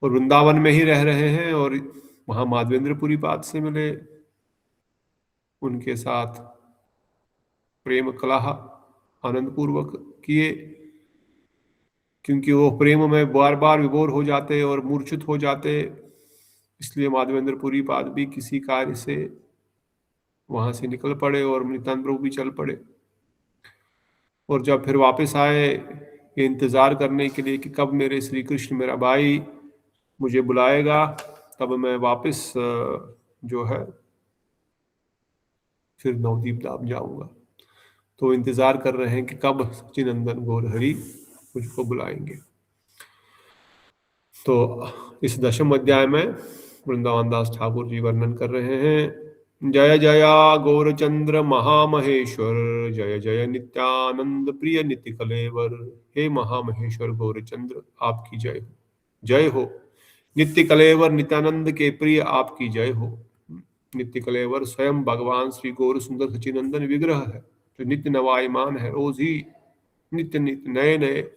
और वृंदावन में ही रह रहे हैं और वहां माधवेंद्रपुरी पाद से मिले, उनके साथ प्रेम कलह आनंद पूर्वक किए, क्योंकि वो प्रेम में बार बार विभोर हो जाते और मूर्छित हो जाते, इसलिए माधवेंद्रपुरी पाद भी किसी कार्य से वहां से निकल पड़े और नित्यानंद प्रभु भी चल पड़े। और जब फिर वापस आए ये इंतजार करने के लिए कि कब मेरे श्री कृष्ण मेरा भाई मुझे बुलाएगा, तब मैं वापस जो है फिर नवदीप धाम जाऊंगा। तो इंतजार कर रहे हैं कि कब सच्चिनंदन गौर हरि मुझको बुलाएंगे। तो इस 10वें अध्याय में वृंदावन दास ठाकुर जी वर्णन कर रहे हैं। जय जया गौरचंद्र महामहेश्वर, जय जय नित्यानंद प्रिय नित्य कलेवर। हे महामहेश्वर गौरचंद्र आपकी जय हो, जय हो। नित्य कलेवर नित्यानंद के प्रिय आपकी जय हो। नित्य कलेवर स्वयं भगवान श्री गौर सुंदर सच्चिनंदन विग्रह है, जो नित्य नवायमान है। रोज ही नित्य नित्य नए नए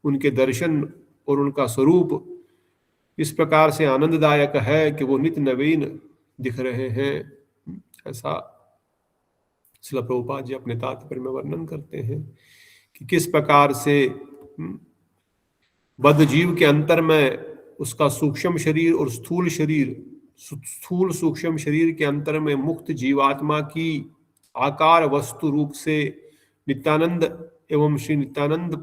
उनके दर्शन और उनका स्वरूप इस प्रकार से आनंददायक है कि वो नित्य नवीन दिख रहे हैं। ऐसा श्रील प्रभुपाद जी अपने तात्पर्य में वर्णन करते हैं कि किस प्रकार से बद्ध जीव के अंतर में उसका सूक्ष्म शरीर और स्थूल शरीर, स्थूल सूक्ष्म शरीर के अंतर में मुक्त जीवात्मा की आकार वस्तु रूप से नित्यानंद एवं श्री नित्यानंद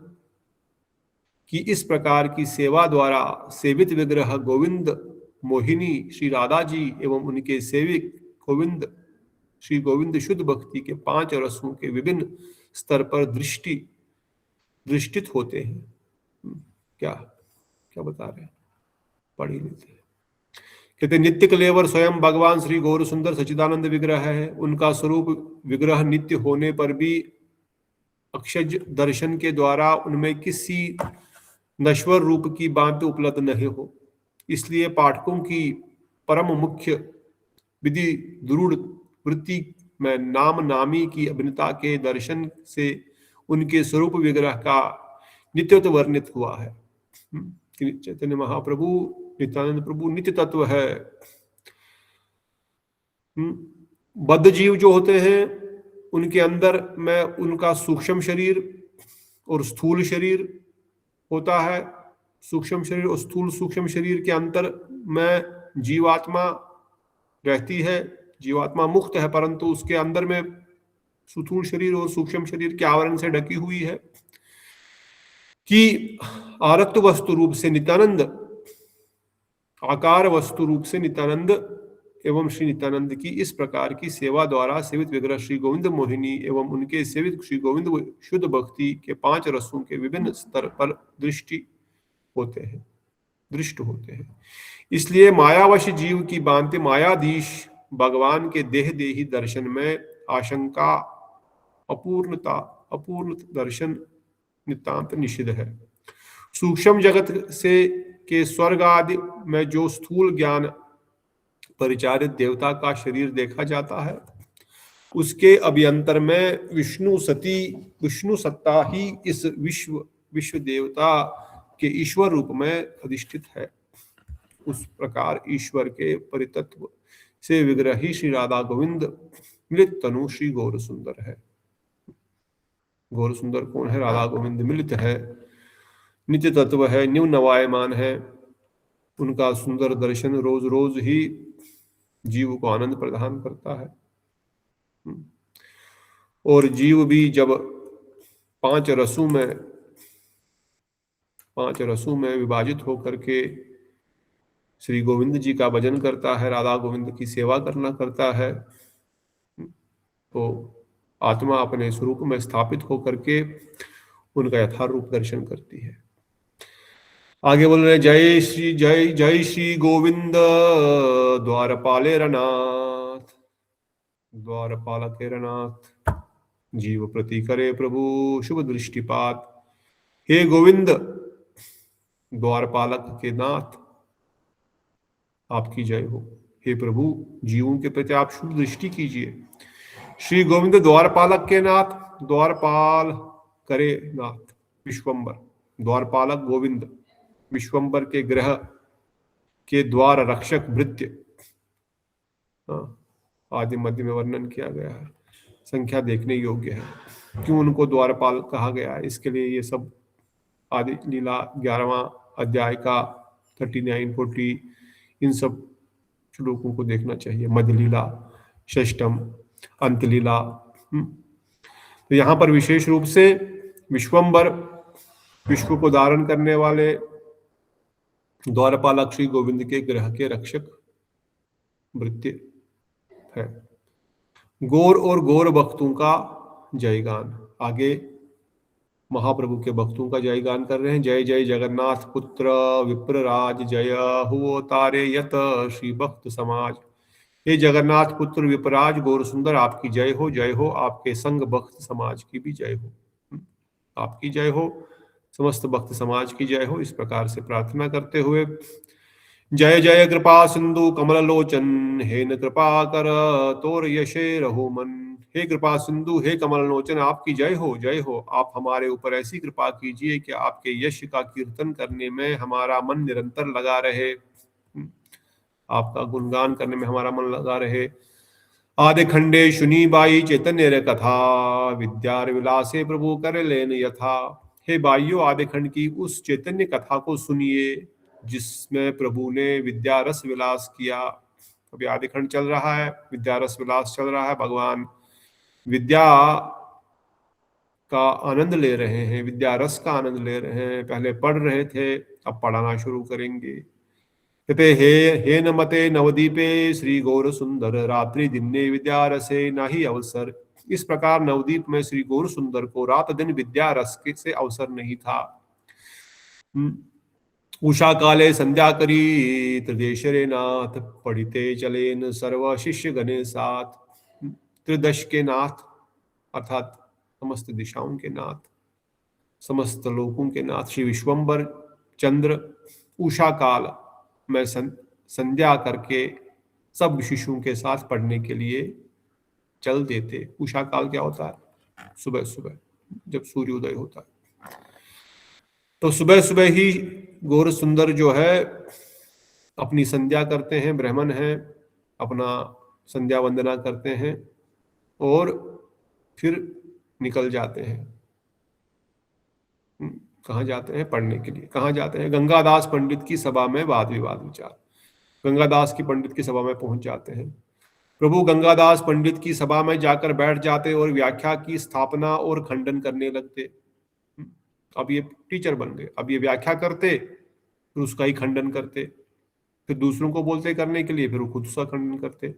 की इस प्रकार की सेवा द्वारा सेवित विग्रह गोविंद मोहिनी श्री राधा जी एवं उनके सेविक गोविंद श्री गोविंद शुद्ध भक्ति के 5 रसों के विभिन्न स्तर पर दृष्टित होते हैं। क्या क्या बता रहे हैं, पढ़ ही लेते हैं। कहते नित्य कलेवर स्वयं भगवान श्री गौर सुंदर सच्चिदानंद विग्रह है। उनका स्वरूप विग्रह नित्य होने पर भी अक्षज दर्शन के द्वारा उनमें किसी नश्वर रूप की बात उपलब्ध नहीं हो, इसलिए पाठकों की परम मुख्य विधि दृढ़ वृत्ति में नाम नामी की अभिन्नता के दर्शन से उनके स्वरूप विग्रह का नित्यत्व वर्णित हुआ है। चैतन्य महाप्रभु नित्यानंद प्रभु नित्य तत्व है। बद्ध जीव जो होते हैं उनके अंदर में उनका सूक्ष्म शरीर और स्थूल शरीर होता है। सूक्ष्म शरीर और स्थूल सूक्ष्म शरीर के अंतर में जीवात्मा रहती है। जीवात्मा मुक्त है, परंतु उसके अंदर में स्थूल शरीर और सूक्ष्म शरीर के आवरण से ढकी हुई है कि आरक्त वस्तु रूप से नित्यानंद, आकार वस्तु रूप से नित्यानंद एवं श्री नित्यानंद की इस प्रकार की सेवा द्वारा सेवित विग्रह श्री गोविंद मोहिनी एवं उनके सेवित श्री गोविंद शुद्ध भक्ति के 5 रसों के विभिन्न स्तर पर दृष्ट होते हैं। इसलिए मायावश जीव की भांति मायाधीश भगवान के देह देही दर्शन में आशंका अपूर्ण दर्शन नितांत निषिद्ध है। सूक्ष्म जगत से के स्वर्ग आदि में जो स्थूल ज्ञान परिचारित देवता का शरीर देखा जाता है, उसके अभ्यंतर में विष्णु सत्ता ही इस विश्व देवता के ईश्वर रूप में अधिष्ठित है। उस प्रकार ईश्वर के परितत्व से विग्रही श्री राधा गोविंद मिलित तनु श्री गौर सुंदर है। गौर सुंदर कौन है? राधा गोविंद मिलित है, नित्य तत्व है, न्यू नवायमान है। उनका सुंदर दर्शन रोज रोज ही जीव को आनंद प्रदान करता है। और जीव भी जब 5 रसों में विभाजित होकर के श्री गोविंद जी का भजन करता है, राधा गोविंद की सेवा करता है, तो आत्मा अपने स्वरूप में स्थापित होकर के उनका यथार्थ रूप दर्शन करती है। आगे बोल रहे जय श्री गोविंद द्वारपालेरनाथ, द्वारपालकेरनाथ जीव प्रति करे प्रभु शुभ दृष्टिपात। हे गोविंद द्वारपालक के नाथ आपकी जय हो। हे प्रभु जीवों के प्रति आप शुभ दृष्टि कीजिए। श्री गोविंद द्वारपालक के नाथ, द्वारपाल करे नाथ, विश्वम्बर, द्वारपालक गोविंद, विश्वम्बर के ग्रह के द्वार रक्षक भृत्य, हाँ, आदि मध्य में वर्णन किया गया है, संख्या देखने योग्य है। क्यों उनको द्वारपाल कहा गया है, इसके लिए ये सब आदि लीला 11वां अध्याय का 39, 40 इन सब श्लोकों को देखना चाहिए। मध्य लीला, षष्टम, अंत लीला। तो यहाँ पर विशेष रूप से विश्वम्बर, विश्व को धारण करने वाले द्वारपालक श्री गोविंद के ग्रह के रक्षक भृत्य है। गौर और गौर भक्तों का जयगान, आगे महाप्रभु के भक्तों का जयगान कर रहे हैं। जय जय जगन्नाथ पुत्र विप्रराज, जय हुओ तारे यत श्री भक्त समाज। हे जगन्नाथ पुत्र विप्रराज गौर सुंदर, आपकी जय हो, जय हो, आपके संग भक्त समाज की भी जय हो, आपकी जय हो, समस्त भक्त समाज की जय हो। इस प्रकार से प्रार्थना करते हुए जय जय कृपा सिंधु कमल लोचन, हे न कृपा कर तोर यशे रहो मन। हे कृपा सिंधु, हे कमल लोचन, आपकी जय हो, जय हो। आप हमारे ऊपर ऐसी कृपा कीजिए कि आपके यश का कीर्तन करने में हमारा मन निरंतर लगा रहे, आपका गुणगान करने में हमारा मन लगा रहे। आदि खंडे सुनी बाई चैतन्य रे कथा, विद्यार विलासे प्रभु कर लेन यथा। हे बाइयों, आदि खंड की उस चैतन्य कथा को सुनिए जिसमें प्रभु ने विद्या रस विलास किया। अभी आदि खंड चल रहा है, विद्या रस विलास चल रहा है। भगवान विद्या का आनंद ले रहे हैं, विद्या रस का आनंद ले रहे हैं। पहले पढ़ रहे थे, अब पढ़ाना शुरू करेंगे। कहते हे नमते नवदीपे श्री गौर सुंदर, रात्रि दिन ने विद्या रसे नाही अवसर। इस प्रकार नवदीप में श्री गौर सुंदर को रात दिन विद्या रस से अवसर नहीं था। उषा काले संध्या करी त्रिदेशरे नाथ, पढ़िते चलेन सर्व शिष्य गणे साथ। त्रिदश के नाथ अर्थात समस्त दिशाओं के नाथ, समस्त लोकों के नाथ श्री विश्वम्बर चंद्र उषा काल में संध्या करके सब शिशुओं के साथ पढ़ने के लिए चल देते। उषा काल क्या होता है? सुबह सुबह जब सूर्योदय होता है, तो सुबह सुबह ही गौर सुंदर जो है अपनी संध्या करते हैं, ब्राह्मण हैं, अपना संध्या वंदना करते हैं और फिर निकल जाते हैं। कहाँ जाते हैं? पढ़ने के लिए। कहाँ जाते हैं? गंगादास पंडित की सभा में वाद विवाद विचार। गंगादास की पंडित की सभा में पहुंच जाते हैं। प्रभु गंगादास पंडित की सभा में जाकर बैठ जाते और व्याख्या की स्थापना और खंडन करने लगते। अब ये टीचर बन गए, अब ये व्याख्या करते फिर उसका ही खंडन करते, फिर दूसरों को बोलते करने के लिए, फिर वो खुद उसका खंडन करते।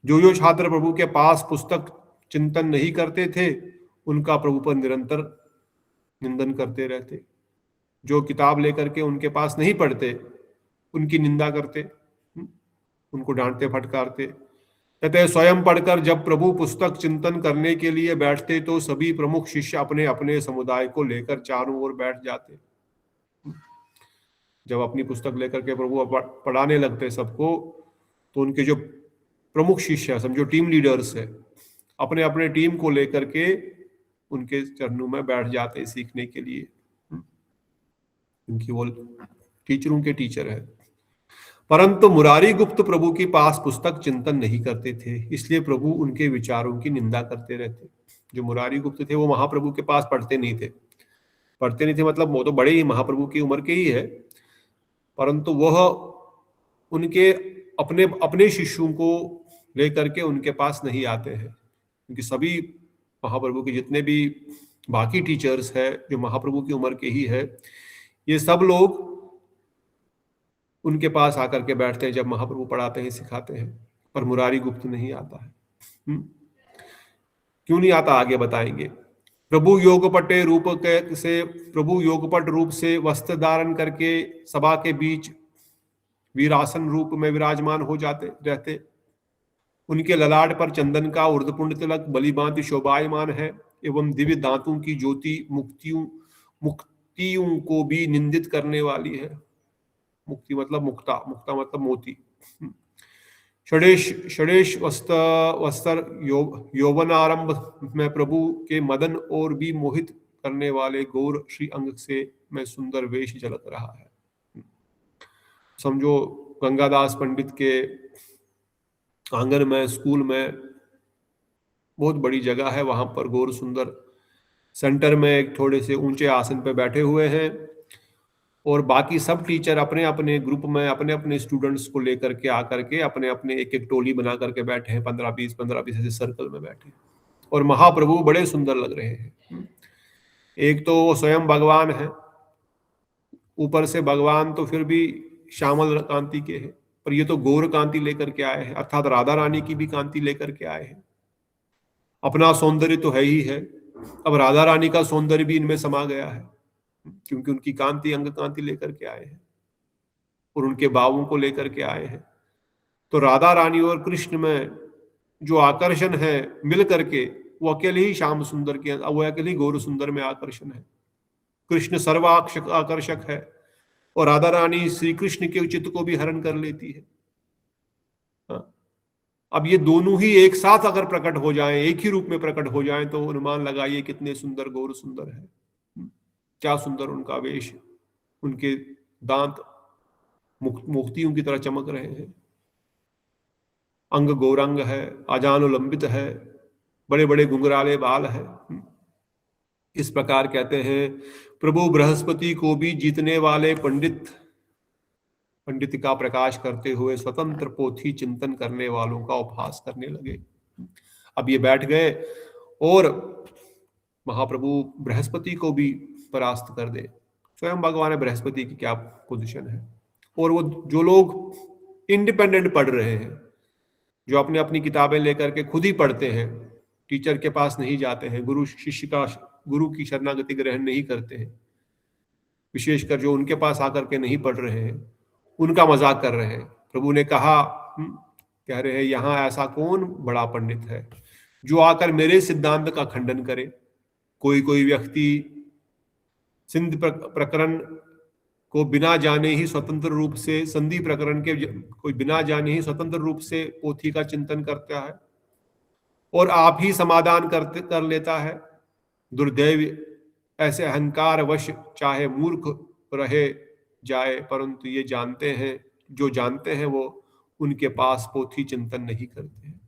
जो छात्र प्रभु के पास पुस्तक चिंतन नहीं करते थे उनका प्रभु पर निरंतर निंदन करते रहते। जो किताब लेकर के उनके पास नहीं पढ़ते उनकी निंदा करते, उनको डांटते फटकारते। कहते स्वयं पढ़कर जब प्रभु पुस्तक चिंतन करने के लिए बैठते तो सभी प्रमुख शिष्य अपने अपने समुदाय को लेकर चारों ओर बैठ जाते। जब अपनी पुस्तक लेकर के प्रभु पढ़ाने लगते सबको, तो उनके जो प्रमुख शिष्य है, समझो टीम लीडर्स है, अपने अपने टीम को लेकर के उनके चरणों में बैठ जाते सीखने के लिए। उनकी वो टीचरों के टीचर है। परंतु मुरारी गुप्त प्रभु के पास पुस्तक चिंतन नहीं करते थे, इसलिए प्रभु उनके विचारों की निंदा करते रहते। जो मुरारी गुप्त थे वो महाप्रभु के पास पढ़ते नहीं थे, मतलब वो तो बड़े ही महाप्रभु की उम्र के ही है, परंतु वह उनके अपने अपने शिष्यों को लेकर के उनके पास नहीं आते हैं, क्योंकि सभी महाप्रभु के जितने भी बाकी टीचर्स है जो महाप्रभु की उम्र के ही है, ये सब लोग उनके पास आकर के बैठते हैं जब महाप्रभु पढ़ाते हैं सिखाते हैं, पर मुरारी गुप्त नहीं आता है। क्यों नहीं आता आगे बताएंगे। प्रभु योगपटे रूप से प्रभु योगपट रूप से वस्त्र धारण करके सभा के बीच वीरासन रूप में विराजमान हो जाते रहते। उनके ललाट पर चंदन का ऊर्ध्वपुंड तिलक बलिभांति शोभायमान है एवं दिव्य दांतों की ज्योति मुक्तियों को भी निंदित करने वाली है। मुक्ति मतलब मुक्ता, मुक्ता मतलब मोती। षडेश वस्त्र यौवनारंभ में प्रभु के मदन और भी मोहित करने वाले गौर श्री अंग से में सुंदर वेश झलक रहा है। समझो गंगादास पंडित के आंगन में, स्कूल में, बहुत बड़ी जगह है, वहां पर गौर सुंदर सेंटर में एक थोड़े से ऊंचे आसन पे बैठे हुए हैं, और बाकी सब टीचर अपने अपने ग्रुप में अपने अपने स्टूडेंट्स को लेकर के आकर के अपने अपने एक एक टोली बना करके बैठे हैं, 15-20 ऐसे सर्कल में बैठे, और महाप्रभु बड़े सुंदर लग रहे हैं। एक तो वो स्वयं भगवान है, ऊपर से भगवान तो फिर भी श्यामल कांति के हैं, पर ये तो गौर कांति लेकर के आए हैं, अर्थात राधा रानी की भी कांति लेकर के आए हैं। अपना सौंदर्य तो है ही है, अब राधा रानी का सौंदर्य भी इनमें समा गया है, क्योंकि उनकी कांति अंग कांति लेकर के आए हैं और उनके भावों को लेकर के आए हैं। तो राधा रानी और कृष्ण में जो आकर्षण है मिल करके, वो अकेले ही श्याम सुंदर के, वो अकेले ही गौर सुंदर में आकर्षण है। कृष्ण सर्वाकर्षक आकर्षक है, और राधा रानी श्री कृष्ण के चित्त को भी हरण कर लेती है। हाँ। अब ये दोनों ही एक साथ अगर प्रकट हो जाएं, एक ही रूप में प्रकट हो जाएं, तो अनुमान लगाइए कितने सुंदर गौर सुंदर है, क्या सुंदर उनका वेश, उनके दांत मोतियों की तरह चमक रहे हैं, अंग गौरांग है, आजानुलंबित है, बड़े बड़े घुंघराले बाल है। इस प्रकार कहते हैं प्रभु बृहस्पति को भी जीतने वाले पंडित का प्रकाश करते हुए स्वतंत्र पोथी चिंतन करने वालों का उपहास करने लगे। अब ये बैठ गए और महाप्रभु बृहस्पति को भी परास्त कर दे। स्वयं भगवान बृहस्पति की क्या पोजीशन है, और वो जो लोग इंडिपेंडेंट पढ़ रहे हैं, जो अपनी अपनी किताबें लेकर के खुद ही पढ़ते हैं, टीचर के पास नहीं जाते हैं, गुरु की शरणागति ग्रहण नहीं करते हैं, विशेषकर जो उनके पास आकर के नहीं पढ़ रहे हैं, उनका मजाक कर रहे हैं। प्रभु ने कहा, कह रहे हैं यहां ऐसा कौन बड़ा पंडित है जो आकर मेरे सिद्धांत का खंडन करे। कोई व्यक्ति सिंध प्रकरण को बिना जाने ही स्वतंत्र रूप से, संधि प्रकरण के कोई बिना जाने ही स्वतंत्र रूप से पोथी का चिंतन करता है और आप ही समाधान कर लेता है। दुर्दैव ऐसे अहंकार वश चाहे मूर्ख रहे जाए, परंतु ये जानते हैं, जो जानते हैं वो उनके पास पोथी चिंतन नहीं करते हैं।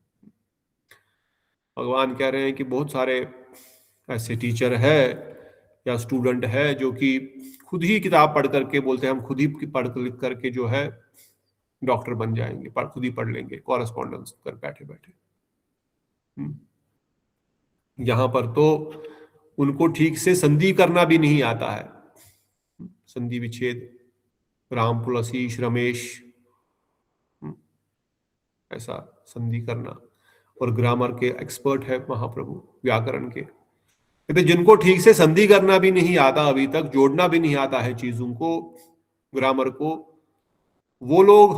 भगवान कह रहे हैं कि बहुत सारे ऐसे टीचर है या स्टूडेंट है जो कि खुद ही किताब पढ़ करके बोलते हैं हम खुद ही पढ़ लिख करके जो है डॉक्टर बन जाएंगे, खुद ही पढ़ लेंगे, कॉरेस्पॉन्डेंस कर बैठे बैठे। यहां पर तो उनको ठीक से संधि करना भी नहीं आता है, संधि विच्छेद, राम पुलसीश रमेश, ऐसा संधि करना, और ग्रामर के एक्सपर्ट है महाप्रभु, व्याकरण के। कहते जिनको ठीक से संधि करना भी नहीं आता, अभी तक जोड़ना भी नहीं आता है चीजों को, ग्रामर को, वो लोग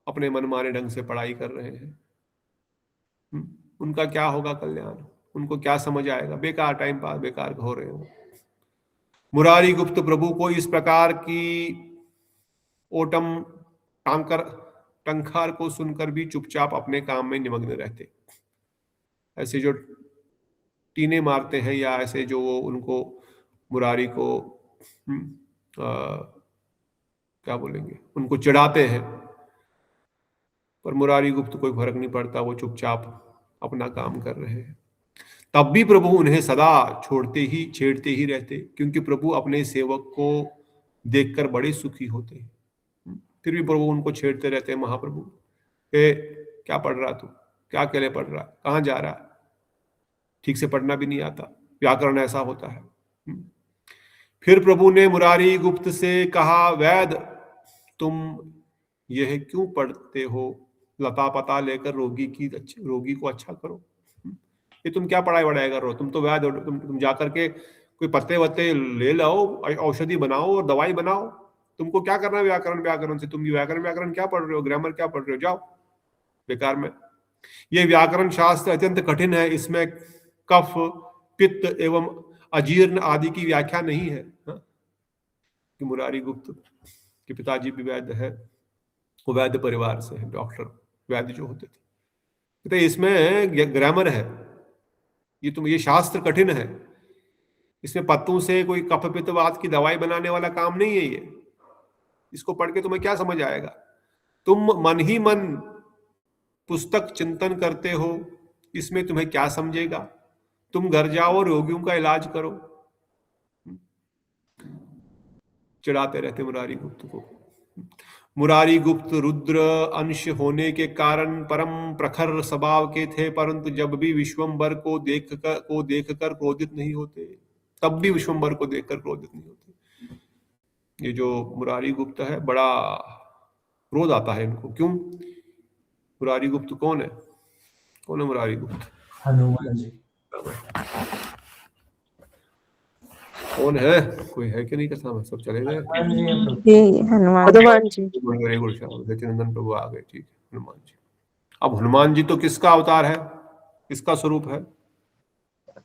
अपने मनमाने ढंग से पढ़ाई कर रहे हैं। उनका क्या होगा कल्याण, उनको क्या समझ आएगा, बेकार टाइम पास, बेकार हो रहे हो। मुरारी गुप्त प्रभु को इस प्रकार की ओटम टंकार को सुनकर भी चुपचाप अपने काम में निमग्न रहते। ऐसे जो टीने मारते हैं या ऐसे जो उनको मुरारी को क्या बोलेंगे, उनको चिढ़ाते हैं, पर मुरारी गुप्त कोई फर्क नहीं पड़ता, वो चुपचाप अपना काम कर रहे हैं। तब भी प्रभु उन्हें सदा छेड़ते ही रहते, क्योंकि प्रभु अपने सेवक को देखकर बड़े सुखी होते हैं। फिर भी प्रभु उनको छेड़ते रहते हैं, महाप्रभु क्या पढ़ रहा तू, क्या अकेले पढ़ रहा, कहाँ जा रहा, ठीक से पढ़ना भी नहीं आता, व्याकरण ऐसा होता है। फिर प्रभु ने मुरारी गुप्त से कहा, वैद तुम यह क्यों पढ़ते हो, लता पता लेकर रोगी को अच्छा करो। ये तुम क्या पढ़ाई वढ़ाई कर रहे हो, तुम तो वैद, तुम जाकर के कोई पत्ते वत्ते ले लो, औषधि बनाओ और दवाई बनाओ, तुमको क्या करना है व्याकरण से, तुम व्याकरण क्या पढ़ रहे हो, ग्रामर क्या पढ़ रहे हो, जाओ बेकार में। ये व्याकरण शास्त्र अत्यंत कठिन है, इसमें कफ, पित्त एवं अजीर्ण आदि की व्याख्या नहीं है। कि मुरारी गुप्त के पिताजी भी वैद्य है, वो वैद्य परिवार से है, डॉक्टर वैद्य जो होते थे, तो इसमें ग्रामर है, ये शास्त्र कठिन है, इसमें पत्तों से कोई कफ पित्तवात की दवाई बनाने वाला काम नहीं है ये। इसको पढ़ के तुम्हें क्या समझ आएगा? तुम मन ही मन पुस्तक चिंतन करते हो, इसमें तुम्हें क्या समझेगा? तुम घर जाओ और रोगियों का इलाज करो। चिढ़ाते रहते मुरारी गुप्त को। मुरारी गुप्त रुद्र अंश होने के कारण परम प्रखर स्वभाव के थे, परंतु जब भी विश्वम्बर को देखकर क्रोधित नहीं होते, तब भी विश्वम्बर को देखकर क्रोधित नहीं होते। ये जो मुरारी गुप्त है, बड़ा क्रोध आता है इनको। क्यों? मुरारी गुप्त कौन है? कौन है मुरारी गुप्त? हनुमान जी। कौन है? कोई है कि नहीं? कैसा है? सब चले गए? हनुमान जी। वेरी गुड, सचिनंदन प्रभु आ गए। ठीक है, हनुमान जी। अब हनुमान जी तो किसका अवतार है? किसका स्वरूप है?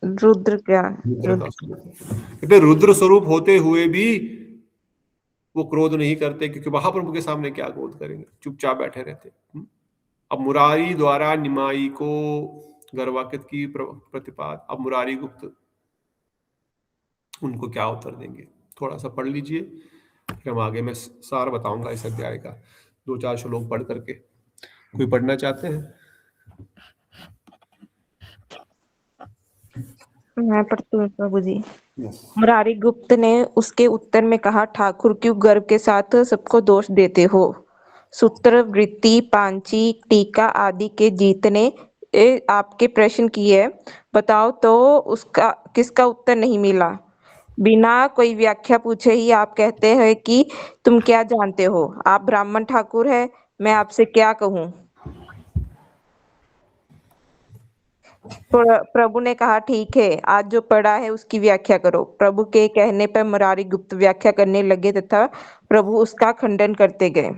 रुद्र का। रुद्र का स्वरूप। रुद्र स्वरूप होते हुए भी वो क्रोध नहीं करते, क्योंकि महाप्रभु के सामने क्या क्रोध करेंगे, चुपचाप बैठे रहते। अब मुरारी द्वारा निमाई को गर्वाकित की प्रतिपाद। अब मुरारी गुप्त उनको क्या उत्तर देंगे? थोड़ा सा पढ़ लीजिए, फिर हम आगे मैं सार बताऊंगा इस अध्याय का, 2-4 श्लोक पढ़ करके। कोई पढ़ना चाहते हैं? मैं पढ़ती हूँ प्रभु जी। मुरारी गुप्त ने उसके उत्तर में कहा, ठाकुर क्यों गर्व के साथ सबको दोष देते हो? सूत्र वृत्ति पांची टीका आदि के जीतने आपके प्रश्न किए, बताओ तो उसका किसका उत्तर नहीं मिला? बिना कोई व्याख्या पूछे ही आप कहते हैं कि तुम क्या जानते हो? आप ब्राह्मण ठाकुर है, मैं आपसे क्या कहूँ? प्रभु ने कहा, ठीक है, आज जो पढ़ा है उसकी व्याख्या करो। प्रभु के कहने पर मुरारी गुप्त व्याख्या करने लगे तथा प्रभु उसका खंडन करते गए।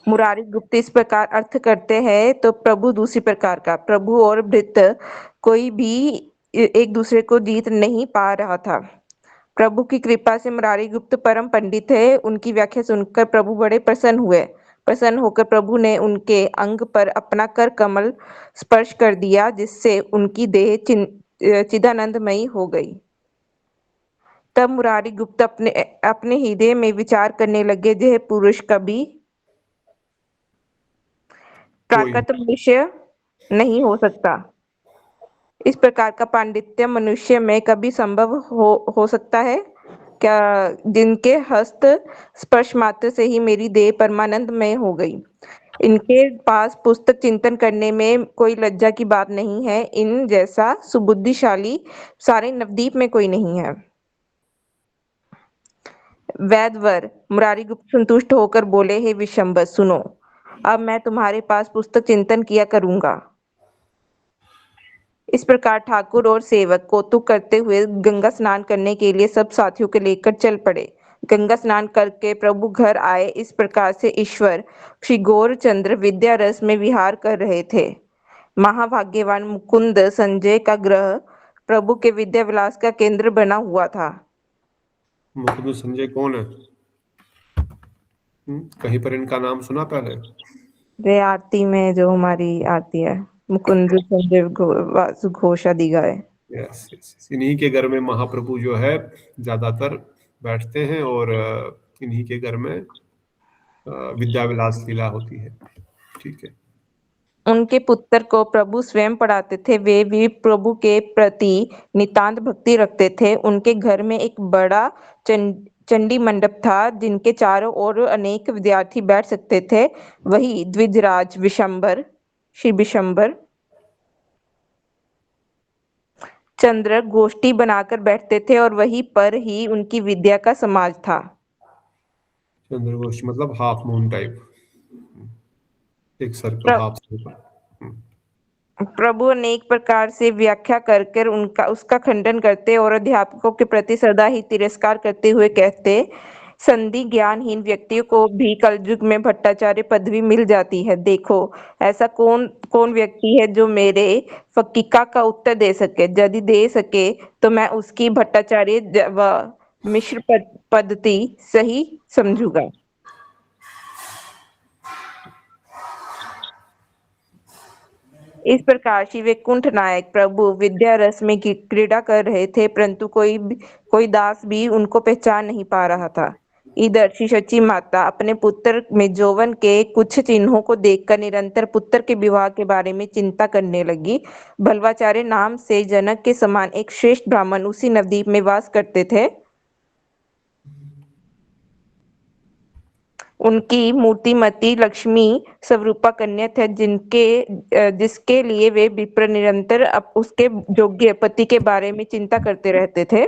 मुरारी गुप्त इस प्रकार अर्थ करते हैं तो प्रभु दूसरी प्रकार का। प्रभु और भृत्य कोई भी एक दूसरे को जीत नहीं पा रहा था। प्रभु की कृपा से मुरारी गुप्त परम पंडित है। उनकी व्याख्या सुनकर प्रभु बड़े प्रसन्न हुए। प्रसन्न होकर प्रभु ने उनके अंग पर अपना कर कमल स्पर्श कर दिया, जिससे उनकी देह चिदानंदमयी हो गई। तब मुरारी गुप्त अपने अपने हृदय में विचार करने लगे, यह पुरुष कभी प्राकृत मनुष्य नहीं हो सकता। इस प्रकार का पांडित्य मनुष्य में कभी संभव हो सकता है क्या, जिनके हस्त स्पर्श मात्र से ही मेरी देह परमानंदमय हो गई। इनके पास पुस्तक चिंतन करने में कोई लज्जा की बात नहीं है। इन जैसा सुबुद्धिशाली सारे नवद्वीप में कोई नहीं है। वैदवर मुरारी गुप्त संतुष्ट होकर बोले, हे विशंबर, सुनो, अब मैं तुम्हारे पास पुस्तक चिंतन किया करूंगा। इस प्रकार ठाकुर और सेवक कौतुक करते हुए गंगा स्नान करने के लिए सब साथियों को लेकर चल पड़े। गंगा स्नान करके प्रभु घर आए। इस प्रकार से ईश्वर श्री गौरचंद्र विद्या रस में विहार कर रहे थे। महाभाग्यवान मुकुंद संजय का ग्रह प्रभु के विद्या विलास का केंद्र बना हुआ था। मुकुंद संजय कौन है? कहीं पर इनका नाम सुना पहले? वे आरती में जो हमारी आरती है, मुकुंद संजय घोष आदि गाए। यस, इन्हीं के घर में महाप्रभु जो है ज्यादातर बैठते हैं, और इन्हीं के घर में विद्या विलास लीला होती है। ठीक है। उनके पुत्र को प्रभु स्वयं पढ़ाते थे। वे भी प्रभु के प्रति नितांत भक्ति रखते थे। उनके घर में एक बड़ा चंडी मंडप था, जिनके चारों ओर अनेक विद्यार्थी बैठ सकते थे। वही द्विजराज विशंबर, श्री विशंबर चंद्र गोष्ठी बनाकर बैठते थे, और वहीं पर ही उनकी विद्या का समाज था। चंद्रगोष्ठी मतलब हाफ मून टाइप, एक सर्कल, हाफ सर्कल। प्रभु अनेक प्रकार से व्याख्या कर कर उसका खंडन करते और अध्यापकों के प्रति सदा ही तिरस्कार करते हुए कहते, संधि ज्ञानहीन व्यक्तियों को भी कलयुग में भट्टाचार्य पदवी मिल जाती है। देखो, ऐसा कौन व्यक्ति है जो मेरे फकीका का उत्तर दे सके? यदि दे सके तो मैं उसकी भट्टाचार्य व मिश्र पद्धति सही समझूंगा। इस प्रकार श्री वैकुंठ नायक प्रभु विद्या रस में क्रीड़ा कर रहे थे, परंतु कोई दास भी उनको पहचान नहीं पा रहा था। इधर श्री सची माता अपने पुत्र में यौवन के कुछ चिन्हों को देखकर निरंतर पुत्र के विवाह के बारे में चिंता करने लगी। बल्वाचार्य नाम से जनक के समान एक श्रेष्ठ ब्राह्मण उसी नवद्वीप में वास करते थे। उनकी मूर्तिमती लक्ष्मी स्वरूपा कन्या थे जिसके लिए वे विप्र निरंतर उसके योग्य पति के बारे में चिंता करते रहते थे।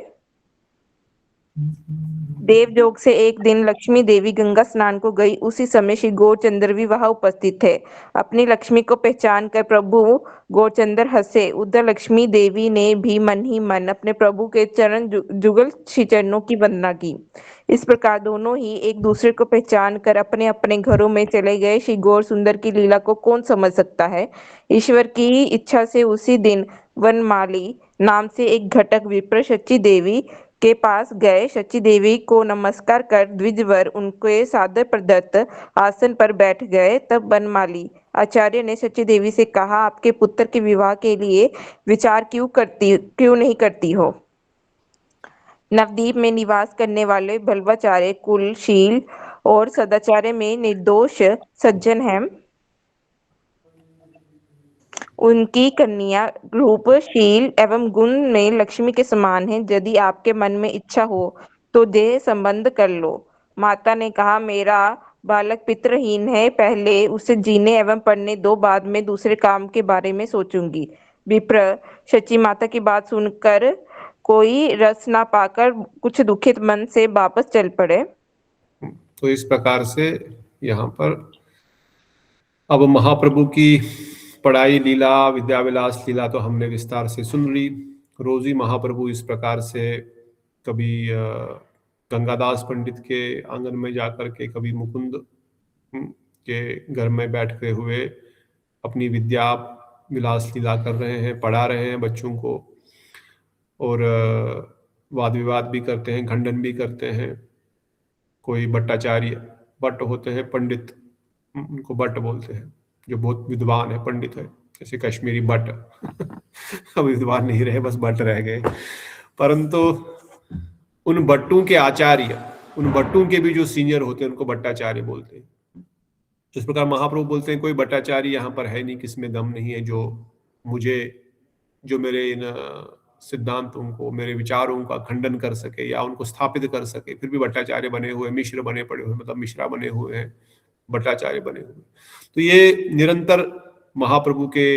देवयोग से एक दिन लक्ष्मी देवी गंगा स्नान को गई। उसी समय श्री गौरचंद्र भी वहां उपस्थित थे। अपनी लक्ष्मी को पहचान कर प्रभु गौरचंद्र हंसे। उधर लक्ष्मी देवी ने भी मन ही मन अपने प्रभु के चरण जुगल श्री चरणों की वंदना की। इस प्रकार दोनों ही एक दूसरे को पहचान कर अपने अपने घरों में चले गए। श्री गौर सुंदर की लीला को कौन समझ सकता है। ईश्वर की इच्छा से उसी दिन वनमाली नाम से एक घटक विप्र सची देवी के पास गए। सची देवी को नमस्कार कर द्विजवर उनके सादर प्रदत्त आसन पर बैठ गए। तब वनमाली आचार्य ने सची देवी से कहा, आपके पुत्र के विवाह के लिए विचार क्यों नहीं करती हो। नवद्वीप में निवास करने वाले बल्वाचार्य कुलशील और सदाचार्य में निर्दोष सज्जन हैं। उनकी कन्या रूपशील एवं गुण में लक्ष्मी के समान है। यदि आपके मन में इच्छा हो तो देह संबंध कर लो। माता ने कहा, मेरा बालक पितृहीन है, पहले उसे जीने एवं पढ़ने दो, बाद में दूसरे काम के बारे में सोचूंगी। विप्र सची माता की बात सुनकर कोई रस ना पाकर कुछ दुखित मन से वापस चल पड़े। तो इस प्रकार से यहाँ पर अब महाप्रभु की पढ़ाई लीला, विद्याविलास लीला तो हमने विस्तार से सुन ली। रोज ही महाप्रभु इस प्रकार से कभी गंगादास पंडित के आंगन में जाकर के, कभी मुकुंद के घर में बैठते हुए अपनी विद्या विलास लीला कर रहे हैं, पढ़ा रहे हैं बच्चों को, और वाद विवाद भी करते हैं, खंडन भी करते हैं। कोई भट्टाचार्य, भट्ट होते हैं पंडित, उनको भट्ट बोलते हैं, जो बहुत विद्वान है, पंडित है, जैसे कश्मीरी भट्ट अब विद्वान नहीं रहे, बस भट्ट रह गए। परंतु उन भट्टों के आचार्य, उन भट्टों के भी जो सीनियर होते हैं, उनको भट्टाचार्य बोलते हैं। इस प्रकार महाप्रभु बोलते हैं, कोई भट्टाचार्य यहाँ पर है नहीं, किसमें दम नहीं है जो मुझे, जो मेरे इन सिद्धांतों को, मेरे विचारों का खंडन कर सके या उनको स्थापित कर सके। फिर भी भट्टाचार्य बने हुए, मिश्र बने पड़े हुए, मतलब मिश्रा बने हुए हैं, भट्टाचार्य बने हुए। तो ये निरंतर महाप्रभु के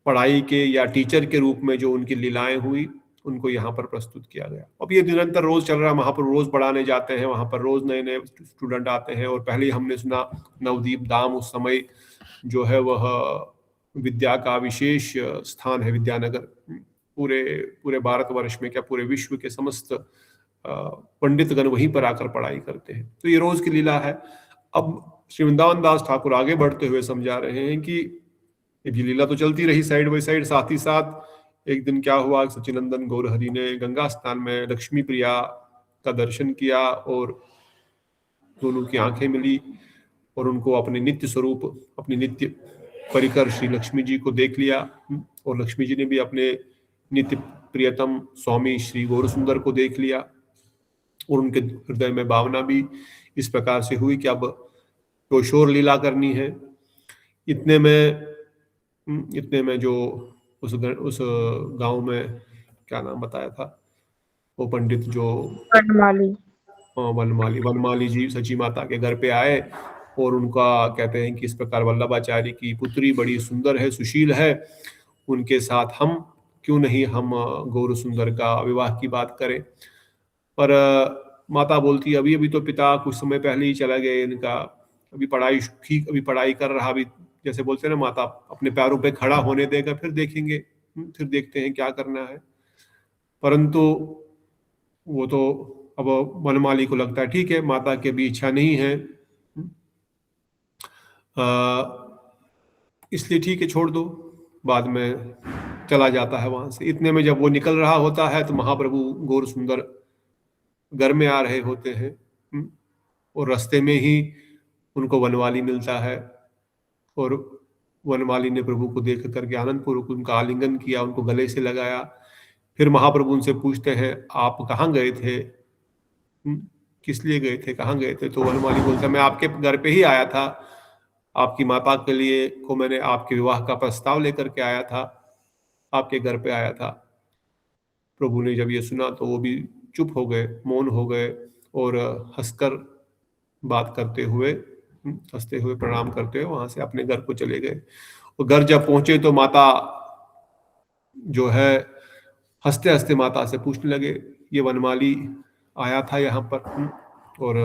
पढ़ाई के या टीचर के रूप में जो उनकी लीलाएं हुई, उनको यहाँ पर प्रस्तुत किया गया। अब ये निरंतर रोज चल रहा है। महाप्रभु रोज पढ़ाने जाते हैं, वहां पर रोज नए नए स्टूडेंट आते हैं। और पहले हमने सुना नवदीप धाम उस समय जो है वह विद्या का विशेष स्थान है। विद्यानगर पूरे भारतवर्ष में, क्या पूरे विश्व के समस्त पंडितगण वहीं पर आकर पढ़ाई करते हैं। तो ये रोज की लीला है। अब श्री वृंदावन दास ठाकुर आगे बढ़ते हुए समझा रहे हैं कि ये लीला तो चलती रही साइड बाई साइड, साथ ही साथ एक दिन क्या हुआ, सचिनंदन गौरहरि ने गंगा स्नान में लक्ष्मी प्रिया का दर्शन किया और दोनों की आंखें मिली और उनको अपने नित्य स्वरूप, अपनी नित्य परिकर श्री लक्ष्मी जी को देख लिया। और लक्ष्मी जी ने भी अपने नित्य प्रियतम स्वामी श्री गौर सुंदर को देख लिया। और उनके हृदय में भावना भी इस प्रकार से हुई कि अब तो शोर लीला करनी है। इतने में जो उस गांव में क्या नाम बताया था, वो पंडित जो वनमाली जी सची माता के घर पे आए और उनका कहते हैं कि इस प्रकार वल्लभाचार्य की पुत्री बड़ी सुंदर है, सुशील है, उनके साथ हम क्यों नहीं हम गौर सुंदर का विवाह की बात करें। पर माता बोलती, अभी तो पिता कुछ समय पहले ही चला गया, इनका अभी पढ़ाई कर रहा, अभी जैसे बोलते हैं ना, माता अपने पैरों पे खड़ा होने देगा, फिर देखेंगे, फिर देखते हैं क्या करना है। परंतु वो तो अब वनमाली को लगता है ठीक है, माता के भी इच्छा नहीं है, इसलिए ठीक है छोड़ दो, बाद में चला जाता है वहां से। इतने में जब वो निकल रहा होता है तो महाप्रभु गौर सुंदर घर में आ रहे होते हैं और रास्ते में ही उनको वनमाली मिलता है। और वनमाली ने प्रभु को देख करके आनंद पूर्वक उनका आलिंगन किया, उनको गले से लगाया। फिर महाप्रभु उनसे पूछते हैं, आप कहाँ गए थे, किस लिए गए थे, कहाँ गए थे? तो वनमाली बोलता मैं आपके घर पे ही आया था, आपकी माता के लिए को मैंने आपके विवाह का प्रस्ताव लेकर के आया था, आपके घर पे आया था। प्रभु ने जब ये सुना तो वो भी चुप हो गए, मौन हो गए और हंसकर बात करते हुए, हंसते हुए प्रणाम करते हुए वहां से अपने घर को चले गए। और घर जब पहुंचे तो माता जो है हंसते हंसते माता से पूछने लगे, ये वनमाली आया था यहाँ पर, और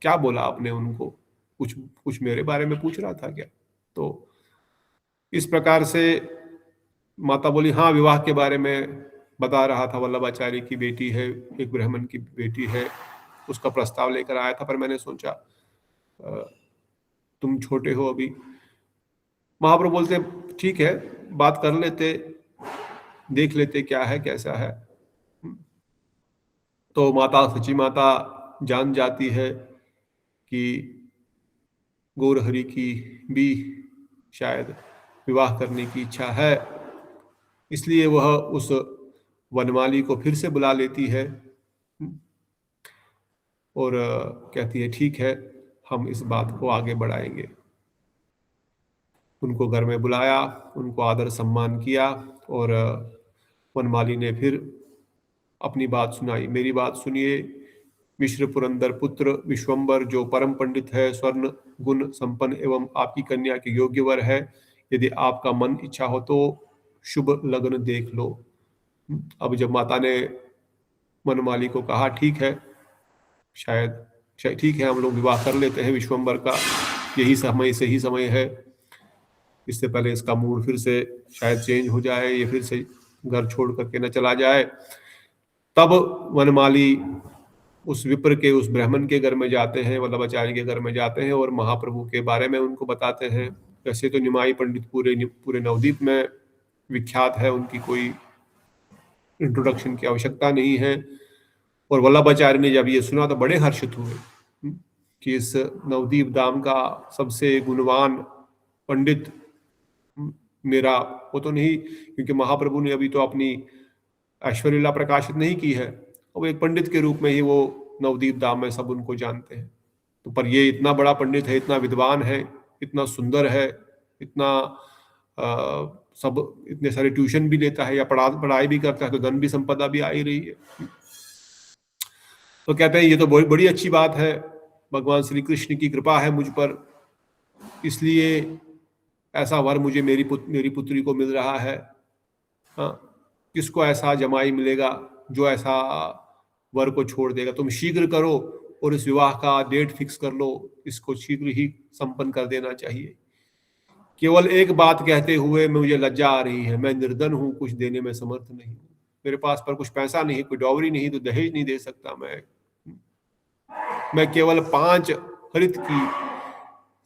क्या बोला आपने उनको? कुछ कुछ मेरे बारे में पूछ रहा था क्या? तो इस प्रकार से माता बोली, हाँ विवाह के बारे में बता रहा था, वल्लभाचार्य की बेटी है, एक ब्राह्मण की बेटी है, उसका प्रस्ताव लेकर आया था, पर मैंने सोचा तुम छोटे हो अभी। महाप्रभु बोलते ठीक है, बात कर लेते, देख लेते क्या है कैसा है। तो माता सची माता जान जाती है कि गौरहरि की भी शायद विवाह करने की इच्छा है, इसलिए वह उस वनमाली को फिर से बुला लेती है और कहती है ठीक है, हम इस बात को आगे बढ़ाएंगे। उनको घर में बुलाया, उनको आदर सम्मान किया और वनमाली ने फिर अपनी बात सुनाई। मेरी बात सुनिए, मिश्र पुरंदर पुत्र विश्वंबर जो परम पंडित है, स्वर्ण गुण संपन्न एवं आपकी कन्या के योग्य वर है, यदि आपका मन इच्छा हो तो शुभ लग्न देख लो। अब जब माता ने वनमाली को कहा ठीक है, शायद ठीक है, हम लोग विवाह कर लेते हैं विश्वंबर का, यही समय सही समय है, इससे पहले इसका मूड फिर से शायद चेंज हो जाए, ये फिर से घर छोड़ करके न चला जाए। तब वनमाली उस विप्र के, उस ब्राह्मण के घर में जाते हैं, वल्लभाचार्य के घर में जाते हैं और महाप्रभु के बारे में उनको बताते हैं। वैसे तो निमाई पंडित पूरे नवद्वीप में विख्यात है, उनकी कोई इंट्रोडक्शन की आवश्यकता नहीं है। और वल्लभाचार्य ने जब ये सुना तो बड़े हर्षित हुए कि इस नवद्वीप धाम का सबसे गुणवान पंडित मेरा वो तो नहीं, क्योंकि महाप्रभु ने अभी तो अपनी ऐश्वर्यलीला प्रकाशित नहीं की है, वो एक पंडित के रूप में ही वो नवद्वीप धाम में सब उनको जानते हैं। तो पर ये इतना बड़ा पंडित है, इतना विद्वान है, इतना सुंदर है, इतना सब इतने सारे ट्यूशन भी लेता है या पढ़ाई भी करता है, तो धन भी संपदा भी आ ही रही है। तो कहते हैं ये तो बड़ी अच्छी बात है, भगवान श्री कृष्ण की कृपा है मुझ पर, इसलिए ऐसा वर मुझे मेरी पुत्री को मिल रहा है। हाँ, किसको ऐसा जमाई मिलेगा जो ऐसा वर को छोड़ देगा? तुम शीघ्र करो और इस विवाह का डेट फिक्स कर लो, इसको शीघ्र ही संपन्न कर देना चाहिए। केवल एक बात कहते हुए मुझे लज्जा आ रही है, मैं निर्धन हूं, कुछ देने में समर्थ नहीं हूं, मेरे पास पर कुछ पैसा नहीं, कोई डॉवरी नहीं, तो दहेज नहीं दे सकता मैं केवल 5 हरित की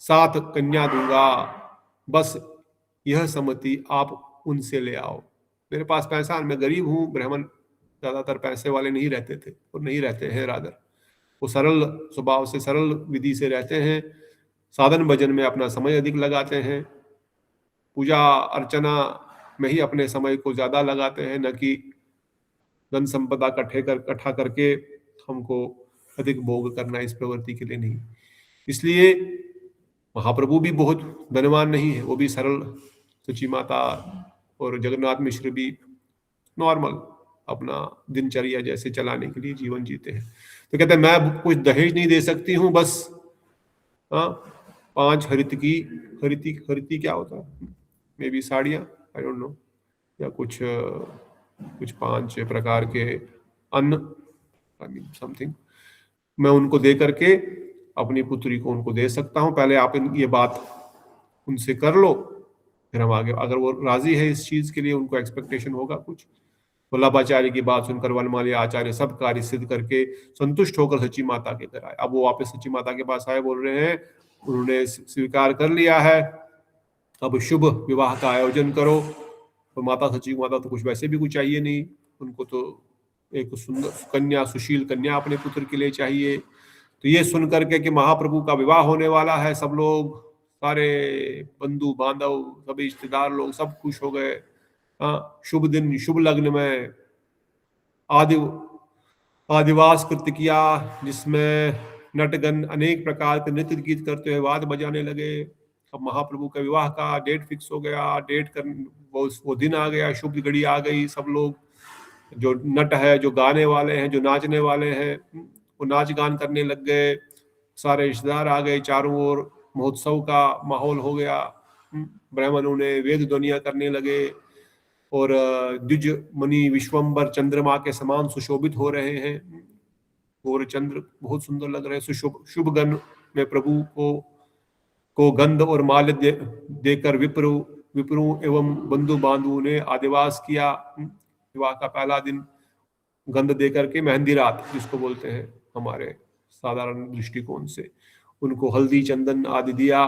7 कन्या दूंगा, बस यह सम्मति आप उनसे ले आओ। मेरे पास पैसा, मैं गरीब हूं, ब्राह्मण ज्यादातर पैसे वाले नहीं रहते थे और नहीं रहते हैं, रादर वो सरल स्वभाव से, सरल विधि से रहते हैं, साधन भजन में अपना समय अधिक लगाते हैं, पूजा अर्चना में ही अपने समय को ज्यादा लगाते हैं, न कि धन संपदा इकट्ठा करके हमको अधिक भोग करना, इस प्रवृत्ति के लिए नहीं। इसलिए महाप्रभु भी बहुत धनवान नहीं है, वो भी सरल, सची माता और जगन्नाथ मिश्र भी नॉर्मल अपना दिनचर्या जैसे चलाने के लिए जीवन जीते हैं। तो कहते हैं मैं कुछ दहेज नहीं दे सकती हूँ, बस 5 हरिती क्या होता है, मे बी साड़ियाँ, आई डोंट नो, या कुछ 5 प्रकार के अन्न, आई मीन समथिंग, मैं उनको दे करके अपनी पुत्री को उनको दे सकता हूं। पहले आप ये बात उनसे कर लो, फिर हम आगे, अगर वो राजी है इस चीज के लिए, उनको एक्सपेक्टेशन होगा कुछ। वल्लभाचार्य की बात सुनकर वनमाली आचार्य सब कार्य सिद्ध करके संतुष्ट होकर सची माता के घर आए। अब वो वापस सची माता के पास आए, बोल रहे हैं उन्होंने स्वीकार कर लिया है, अब शुभ विवाह का आयोजन करो। तो माता सची माता तो कुछ वैसे भी कुछ चाहिए नहीं, उनको तो एक सुंदर कन्या, सुशील कन्या अपने पुत्र के लिए चाहिए। तो ये सुन करके कि महाप्रभु का विवाह होने वाला है, सब लोग, सारे बंधु बांधव, सभी रिश्तेदार लोग सब खुश हो गए। शुभ दिन, शुभ लग्न में आदिवास कृत्य किया, जिसमें नटगण अनेक प्रकार के नृत्य गीत करते हुए वाद्य बजाने लगे। अब महाप्रभु का विवाह का डेट फिक्स हो गया, डेट कर वो दिन आ गया, शुभ घड़ी आ गई। सब लोग जो नट है, जो गाने वाले हैं, जो नाचने वाले हैं, वो नाच गान करने लग गए। सारे रिश्तेदार आ गए, चारों ओर महोत्सव का माहौल हो गया। ब्राह्मणों ने वेद ध्वनियां करने लगे और द्विज मणि विश्वम्बर चंद्रमा के समान सुशोभित हो रहे हैं। और चंद्र बहुत सुंदर लग रहे हैं। शुभ गण में प्रभु को गंध और माल्य देकर विप्रों एवं बंधु बांधुओं ने आदिवास किया। विवाह का पहला दिन गंध देकर के, मेहंदी रात जिसको बोलते हैं हमारे साधारण दृष्टिकोण से, उनको हल्दी चंदन आदि दिया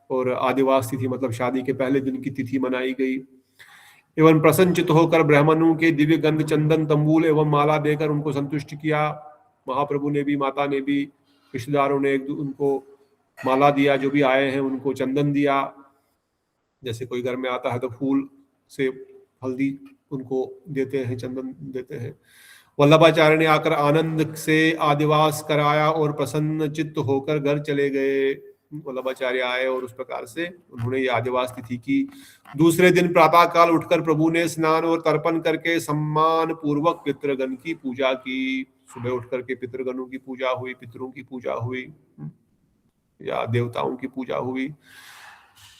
और आदिवास तिथि मतलब शादी के पहले दिन की तिथि मनाई गई। एवं प्रसन्नचित होकर ब्राह्मणों के दिव्य गंध चंदन तंबूल एवं माला देकर उनको संतुष्ट किया। महाप्रभु ने भी, माता ने भी, रिश्तेदारों ने उनको माला दिया, जो भी आए हैं उनको चंदन दिया। जैसे कोई घर में आता है तो फूल से हल्दी उनको देते हैं, चंदन देते हैं। वल्लभाचार्य ने आकर आनंद से आदिवास कराया और प्रसन्न चित्त होकर घर चले गए। वल्लभाचार्य आए और उस प्रकार से उन्होंने ये आदिवास तिथि की। दूसरे दिन प्रातः काल उठकर प्रभु ने स्नान और तर्पण करके सम्मान पूर्वक पितृगण की पूजा की। सुबह उठ करके पितृगणों की पूजा हुई, पितरों की पूजा हुई या देवताओं की पूजा हुई,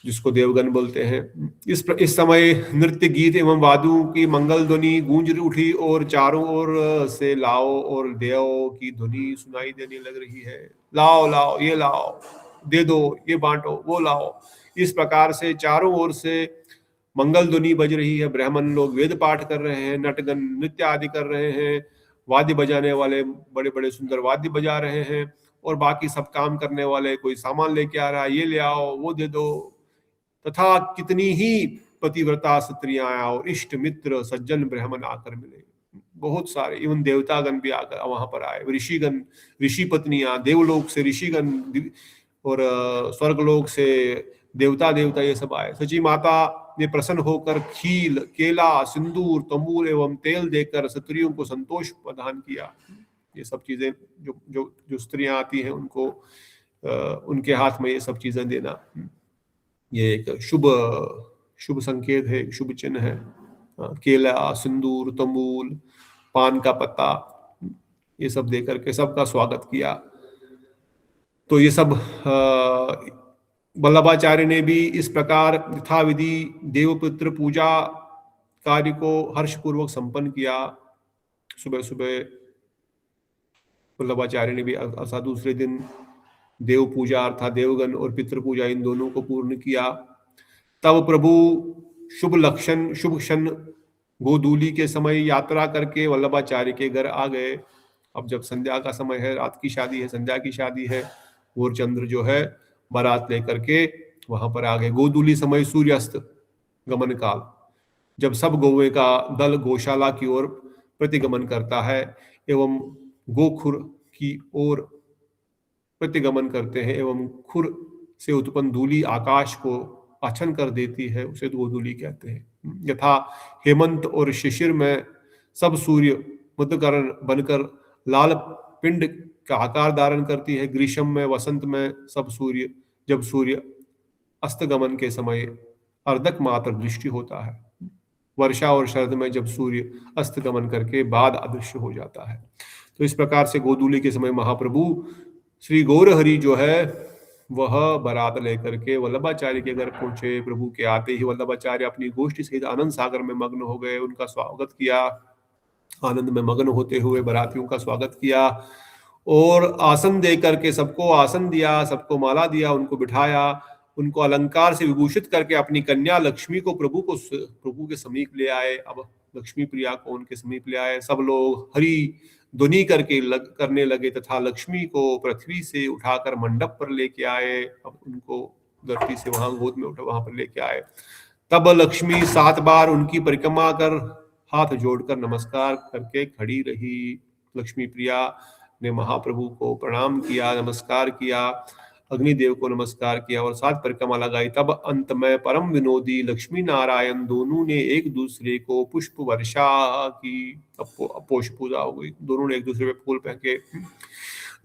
जिसको देवगण बोलते हैं। इस समय नृत्य गीत एवं वादुओं की मंगल ध्वनि गूंज उठी और चारों ओर से लाओ और देओ की ध्वनि सुनाई देने लग रही है। लाओ लाओ, ये लाओ, दे दो, ये बांटो, वो लाओ। इस प्रकार से चारों ओर से मंगल ध्वनि बज रही है। ब्राह्मण लोग वेद पाठ कर रहे हैं, नटगण नृत्य आदि कर रहे हैं, वाद्य बजाने वाले बड़े बड़े सुंदर वाद्य बजा रहे हैं, और बाकी सब काम करने वाले कोई सामान लेके आ रहा है, ये ले आओ, वो दे दो। तथा कितनी ही पतिव्रता स्त्रियां और इष्ट मित्र सज्जन ब्राह्मण आकर मिले। बहुत सारे इवन देवतागण भी आकर वहां पर आए। ऋषिगण, ऋषि पत्नियां, देवलोक से ऋषिगण और स्वर्गलोक से देवता ये सब आए। सची माता ने प्रसन्न होकर खील, केला, सिंदूर, तंबूल एवं तेल देकर स्त्रियों को संतोष प्रदान किया। ये सब चीजें जो स्त्रियां आती हैं उनको उनके हाथ में ये सब चीजें देना, ये एक शुभ संकेत है, शुभ चिन्ह है। केला, सिंदूर, तंबूल, पान का पत्ता, ये सब देकर के सबका स्वागत किया। तो ये सब वल्लभाचार्य ने भी इस प्रकार यथाविधि देवपुत्र पूजा कार्य को हर्षपूर्वक संपन्न किया। सुबह सुबह वल्लभाचार्य ने भी अर्थात दूसरे दिन देव पूजा अर्थात देवगण और पितृ पूजा इन दोनों को पूर्ण किया। तब प्रभु शुभ क्षण गोधूली के समय यात्रा करके वल्लभाचार्य के घर आ गए। अब जब संध्या का समय है, रात की शादी है, संध्या की शादी है, गौरचंद्र जो है बारात लेकर के वहां पर आ गए। गोधूली समय सूर्यास्त गमन काल, जब सब गौवे का दल गौशाला की ओर प्रतिगमन करता है एवं गोखुर की ओर प्रतिगमन करते हैं एवं खुर से उत्पन्न धूली आकाश को आच्छन्न कर देती है, उसे गोधूली कहते हैं। यथा हेमंत और शिशिर में सब सूर्य मध्यकरण बनकर लाल पिंड का आकार धारण करती है, ग्रीष्म में, वसंत में सब सूर्य जब सूर्य अस्तगमन के समय अर्धक मात्र दृष्टि होता है, वर्षा और शरद में जब सूर्य अस्तगमन करके बाद अदृश्य हो जाता है। तो इस प्रकार से गोधूली के समय महाप्रभु श्री गौरहरि जो है वह बारात लेकर के वल्लभाचार्य के घर पहुंचे। प्रभु के आते ही वल्लभाचार्य अपनी गोष्ठी सहित आनंद सागर में मग्न हो गए, उनका स्वागत किया। आनंद में मग्न होते हुए बारातियों का स्वागत किया और आसन दे करके सबको आसन दिया, सबको माला दिया, उनको बिठाया, उनको अलंकार से विभूषित करके अपनी कन्या लक्ष्मी को प्रभु के समीप ले आए। अब लक्ष्मी प्रिया को उनके समीप ले आए। सब लोग हरि ध्वनि करने लगे तथा लक्ष्मी को पृथ्वी से उठाकर मंडप पर लेके आए। अब उनको धरती से वहां गोद में उठा वहां पर लेके आए। तब लक्ष्मी 7 बार उनकी परिक्रमा कर हाथ जोड़कर नमस्कार करके खड़ी रही। लक्ष्मी प्रिया ने महाप्रभु को प्रणाम किया, नमस्कार किया। अग्निदेव को नमस्कार किया और 7 परिक्रमा लगाई। तब अंत में परम विनोदी लक्ष्मी नारायण दोनों ने एक दूसरे को पुष्प वर्षा की। पोष पूजा हो गई, दोनों ने एक दूसरे पे फूल फेंके।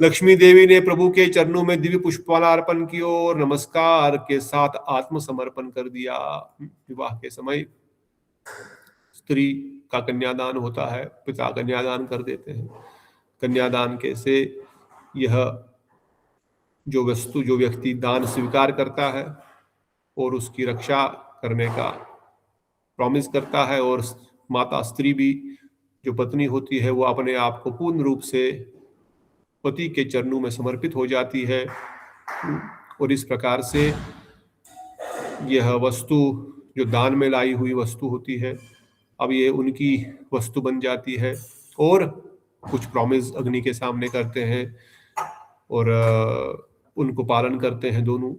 लक्ष्मी देवी ने प्रभु के चरणों में दिव्य पुष्पमाला अर्पण की और नमस्कार के साथ आत्मसमर्पण कर दिया। विवाह के समय स्त्री का कन्यादान होता है, पिता कन्यादान कर देते हैं। कन्यादान कैसे, यह जो व्यक्ति दान स्वीकार करता है और उसकी रक्षा करने का प्रॉमिस करता है, और माता स्त्री भी जो पत्नी होती है वो अपने आप को पूर्ण रूप से पति के चरणों में समर्पित हो जाती है। और इस प्रकार से यह वस्तु जो दान में लाई हुई वस्तु होती है, अब ये उनकी वस्तु बन जाती है और कुछ प्रॉमिस अग्नि के सामने करते हैं और उनको पालन करते हैं दोनों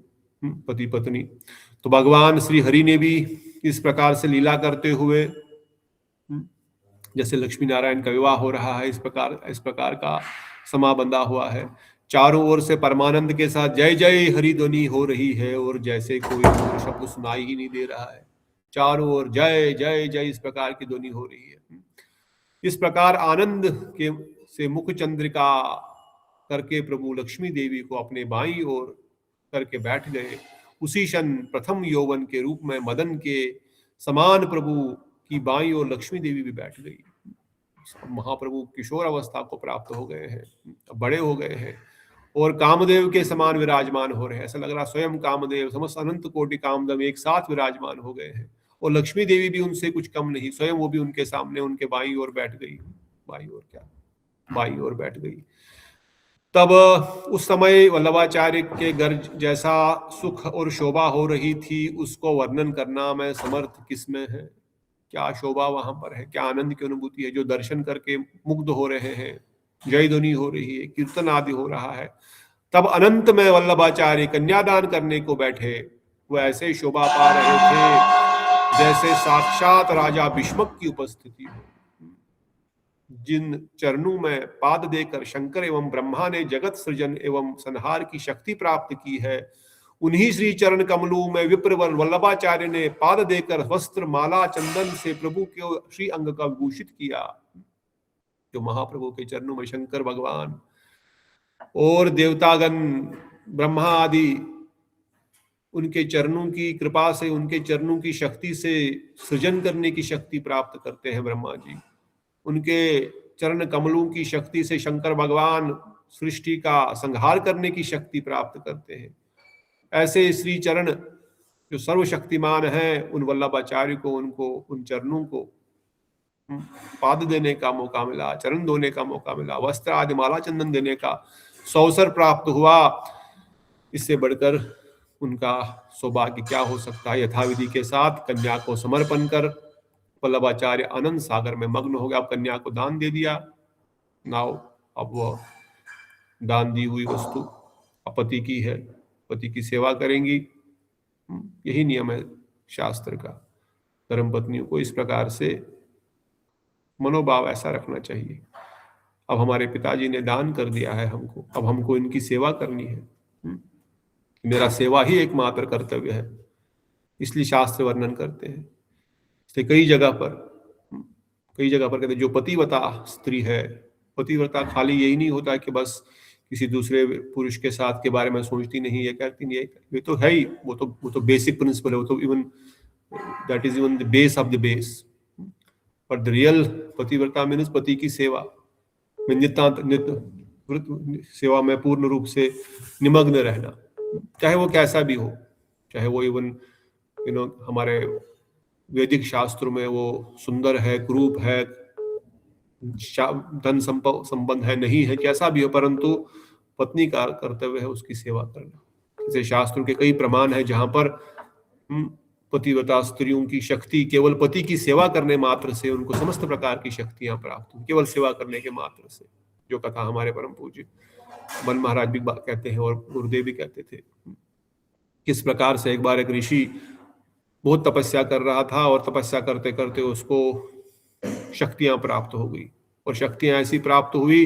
पति पत्नी। तो भगवान श्री हरि ने भी इस प्रकार से लीला करते हुए, जैसे लक्ष्मी नारायण का विवाह हो रहा है, इस प्रकार का समा बंधा हुआ है। चारों ओर से परमानंद के साथ जय जय हरि ध्वनि हो रही है और जैसे कोई शब्द सुनाई ही नहीं दे रहा है, चारों ओर जय जय जय इस प्रकार की ध्वनि हो रही है। इस प्रकार आनंद के से मुख चंद्रिका करके प्रभु लक्ष्मी देवी को अपने बाईं ओर करके बैठ गए। उसी क्षण प्रथम यौवन के रूप में मदन के समान प्रभु की बाईं ओर लक्ष्मी देवी भी बैठ गई। महाप्रभु किशोर अवस्था को प्राप्त हो गए हैं, बड़े हो गए हैं और कामदेव के समान विराजमान हो रहे हैं। ऐसा लग रहा स्वयं कामदेव, समस्त अनंत कोटि कामदेव एक साथ विराजमान हो गए हैं और लक्ष्मी देवी भी उनसे कुछ कम नहीं, स्वयं वो भी उनके सामने उनके बाईं ओर बैठ गई। बाईं ओर बैठ गई। तब उस समय वल्लभाचार्य के घर जैसा सुख और शोभा हो रही थी, उसको वर्णन करना मैं समर्थ किसमें है। क्या शोभा वहां पर है, क्या आनंद की अनुभूति है, जो दर्शन करके मुग्ध हो रहे हैं, जय ध्वनि हो रही है, कीर्तन आदि हो रहा है। तब अनंत में वल्लभाचार्य कन्यादान करने को बैठे, वो ऐसे शोभा पा रहे थे जैसे साक्षात राजा भीष्मक की उपस्थिति हो। जिन चरणों में पाद देकर शंकर एवं ब्रह्मा ने जगत सृजन एवं संहार की शक्ति प्राप्त की है, उन्हीं श्री चरण कमलों में विप्र वल्लभाचार्य ने पाद देकर वस्त्र माला चंदन से प्रभु के श्री अंग का विभूषित किया। जो महाप्रभु के चरणों में शंकर भगवान और देवतागण ब्रह्मा आदि उनके चरणों की कृपा से, उनके चरणों की शक्ति से सृजन करने की शक्ति प्राप्त करते हैं ब्रह्मा जी। उनके चरण कमलों की शक्ति से शंकर भगवान सृष्टि का संहार करने की शक्ति प्राप्त करते हैं। ऐसे श्री चरण जो सर्वशक्तिमान है, उन वल्लभाचार्य को, उनको उन चरणों को पाद देने का मौका मिला, चरण धोने का मौका मिला, वस्त्र आदि माला चंदन देने का अवसर प्राप्त हुआ। इससे बढ़कर उनका सौभाग्य क्या हो सकता है। यथाविधि के साथ कन्या को समर्पण कर वल्लभाचार्य आनंद सागर में मग्न हो गया। अब कन्या को दान दे दिया, नाउ अब वह दान दी हुई वस्तु पति की है, पति की सेवा करेंगी। यही नियम है शास्त्र का। धर्म पत्नियों को इस प्रकार से मनोभाव ऐसा रखना चाहिए। अब हमारे पिताजी ने दान कर दिया है हमको, अब हमको इनकी सेवा करनी है। मेरा सेवा ही एकमात्र कर्तव्य है, इसलिए शास्त्र वर्णन करते हैं। इसलिए कई जगह पर कहते हैं जो पतिव्रता स्त्री है, पतिव्रता खाली यही नहीं होता है कि बस किसी दूसरे पुरुष के साथ के बारे में सोचती नहीं है, कहती नहीं है, ये तो है ही, वो तो बेसिक प्रिंसिपल है, वो तो even that is even the base of the base. But the real पतिव्रता मीन्स पति की सेवा में नित्य सेवा में पूर्ण रूप से निमग्न रहना, चाहे वो कैसा भी हो, चाहे वो इवन हमारे वैदिक शास्त्रों में वो सुंदर है, कुरूप है, धन संबंध है, नहीं है, कैसा भी हो, परंतु पत्नी का कर्तव्य है उसकी सेवा करना। जैसे शास्त्रों के कई प्रमाण है जहां पर पतिव्रता स्त्रियों की शक्ति केवल पति की सेवा करने मात्र से उनको समस्त प्रकार की शक्तियां प्राप्त हुई, केवल सेवा करने के मात्र से। जो कथा हमारे परम पूज्य बन महाराज भी कहते हैं और गुरुदेव भी कहते थे। किस प्रकार से एक बार एक ऋषि बहुत तपस्या कर रहा था और तपस्या करते करते उसको शक्तियां प्राप्त हो गई, और शक्तियां ऐसी प्राप्त हुई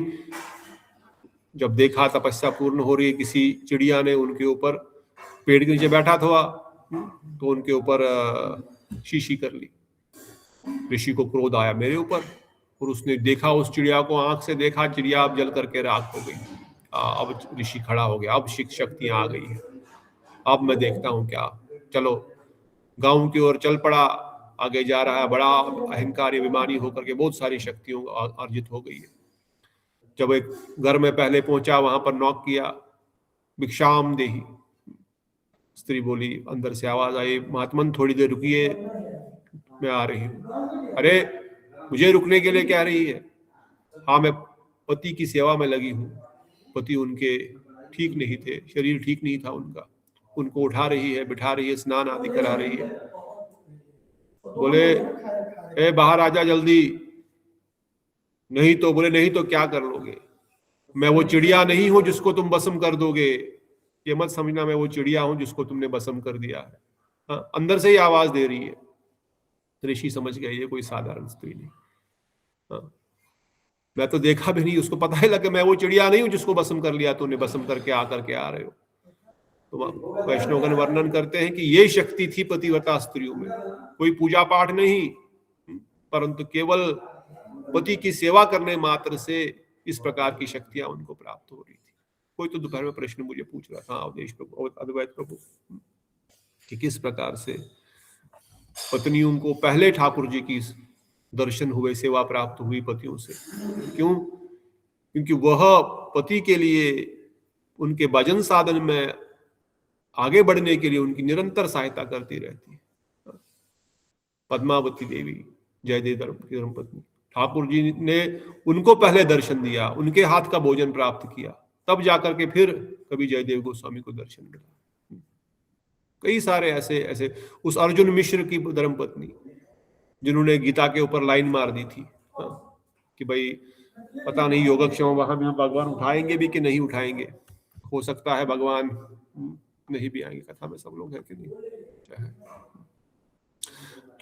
जब देखा तपस्या पूर्ण हो रही है, किसी चिड़िया ने उनके ऊपर, पेड़ के नीचे बैठा था, तो उनके ऊपर शीशी कर ली। ऋषि को क्रोध आया मेरे ऊपर, और उसने देखा उस चिड़िया को, आंख से देखा, चिड़िया अब जल करके राख हो गई। अब ऋषि खड़ा हो गया, अब शक्तियां आ गई है, अब मैं देखता हूं क्या। चलो, गांव की ओर चल पड़ा, आगे जा रहा है, बड़ा अहंकारी अभिमानी होकर के, बहुत सारी शक्तियों अर्जित हो गई है। जब एक घर में पहले पहुंचा, वहां पर नॉक किया, भिक्षाम देही। स्त्री बोली, अंदर से आवाज आई, महात्मन थोड़ी देर रुकिए, मैं आ रही हूँ। अरे, मुझे रुकने के लिए कह रही है? हाँ, मैं पति की सेवा में लगी हूँ। पति उनके ठीक नहीं थे, शरीर ठीक नहीं था उनका, उनको उठा रही है, बिठा रही है, स्नान आदि करा रही है। बोले, ए बाहर आजा जल्दी। नहीं तो, बोले नहीं तो क्या कर लोगे? मैं वो चिड़िया नहीं हूं जिसको तुम भस्म कर दोगे, ये मत समझना मैं वो चिड़िया हूं जिसको तुमने भस्म कर दिया है। हाँ, अंदर से ही आवाज दे रही है। ऋषि समझ गए ये कोई साधारण स्त्री नहीं। हाँ, मैं तो देखा भी नहीं, उसको पता ही लगा मैं वो चिड़िया नहीं हूं जिसको भस्म कर लिया, तूने भस्म करके आकर के आ रहे हो। तो वैष्णवगण वर्णन करते हैं कि ये शक्ति थी पतिव्रता स्त्रियों में, कोई पूजा पाठ नहीं, परंतु केवल पति की सेवा करने मात्र से इस प्रकार की शक्तियां उनको प्राप्त हो रही थी। कोई तो दोपहर में प्रश्न मुझे पूछ रहा था, अवधेश प्रभु, अद्वैत प्रभु, कि किस प्रकार से पत्नियों को पहले ठाकुर जी की दर्शन हुए, सेवा प्राप्त हुई पतियों से। क्यों? क्योंकि वह पति के लिए उनके भजन साधन में आगे बढ़ने के लिए उनकी निरंतर सहायता करती रहती है। पद्मावती देवी, जयदेव की धर्मपत्नी, ठाकुर जी ने उनको पहले दर्शन दिया, उनके हाथ का भोजन प्राप्त किया, तब जाकर के फिर कभी जयदेव गोस्वामी को दर्शन मिला। कई सारे ऐसे ऐसे, उस अर्जुन मिश्र की धर्मपत्नी जिन्होंने गीता के ऊपर लाइन मार दी थी कि भाई पता नहीं योगक्षेम वहां भी भगवान उठाएंगे भी कि नहीं उठाएंगे, हो सकता है भगवान नहीं भी आएंगे, कथा में सब लोग हैं कि नहीं,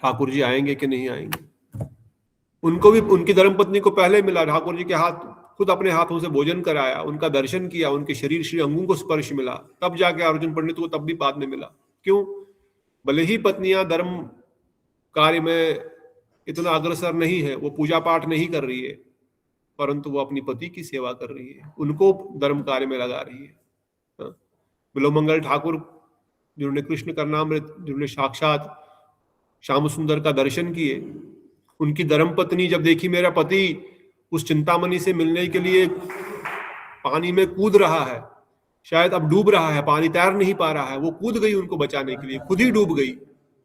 ठाकुर जी आएंगे कि नहीं आएंगे। उनको भी, उनकी धर्मपत्नी को पहले मिला, ठाकुर जी के हाथ, खुद अपने हाथों से भोजन कराया, उनका दर्शन किया, उनके शरीर श्री अंगों को स्पर्श मिला, तब जाके अर्जुन पंडित को तब भी बाद में मिला। क्यों? भले ही पत्नियां धर्म कार्य में इतना अग्रसर नहीं है, वो पूजा पाठ नहीं कर रही है, परंतु वो अपनी पति की सेवा कर रही है, उनको धर्म कार्य में लगा रही है। बिलोमंगल ठाकुर जिन्होंने कृष्ण करनामृत, जिन्होंने साक्षात श्याम सुंदर का दर्शन किए, उनकी धर्मपत्नी जब देखी मेरा पति उस चिंतामणि से मिलने के लिए पानी में कूद रहा है, शायद अब डूब रहा है, पानी तैर नहीं पा रहा है, वो कूद गई उनको बचाने के लिए, खुद ही डूब गई,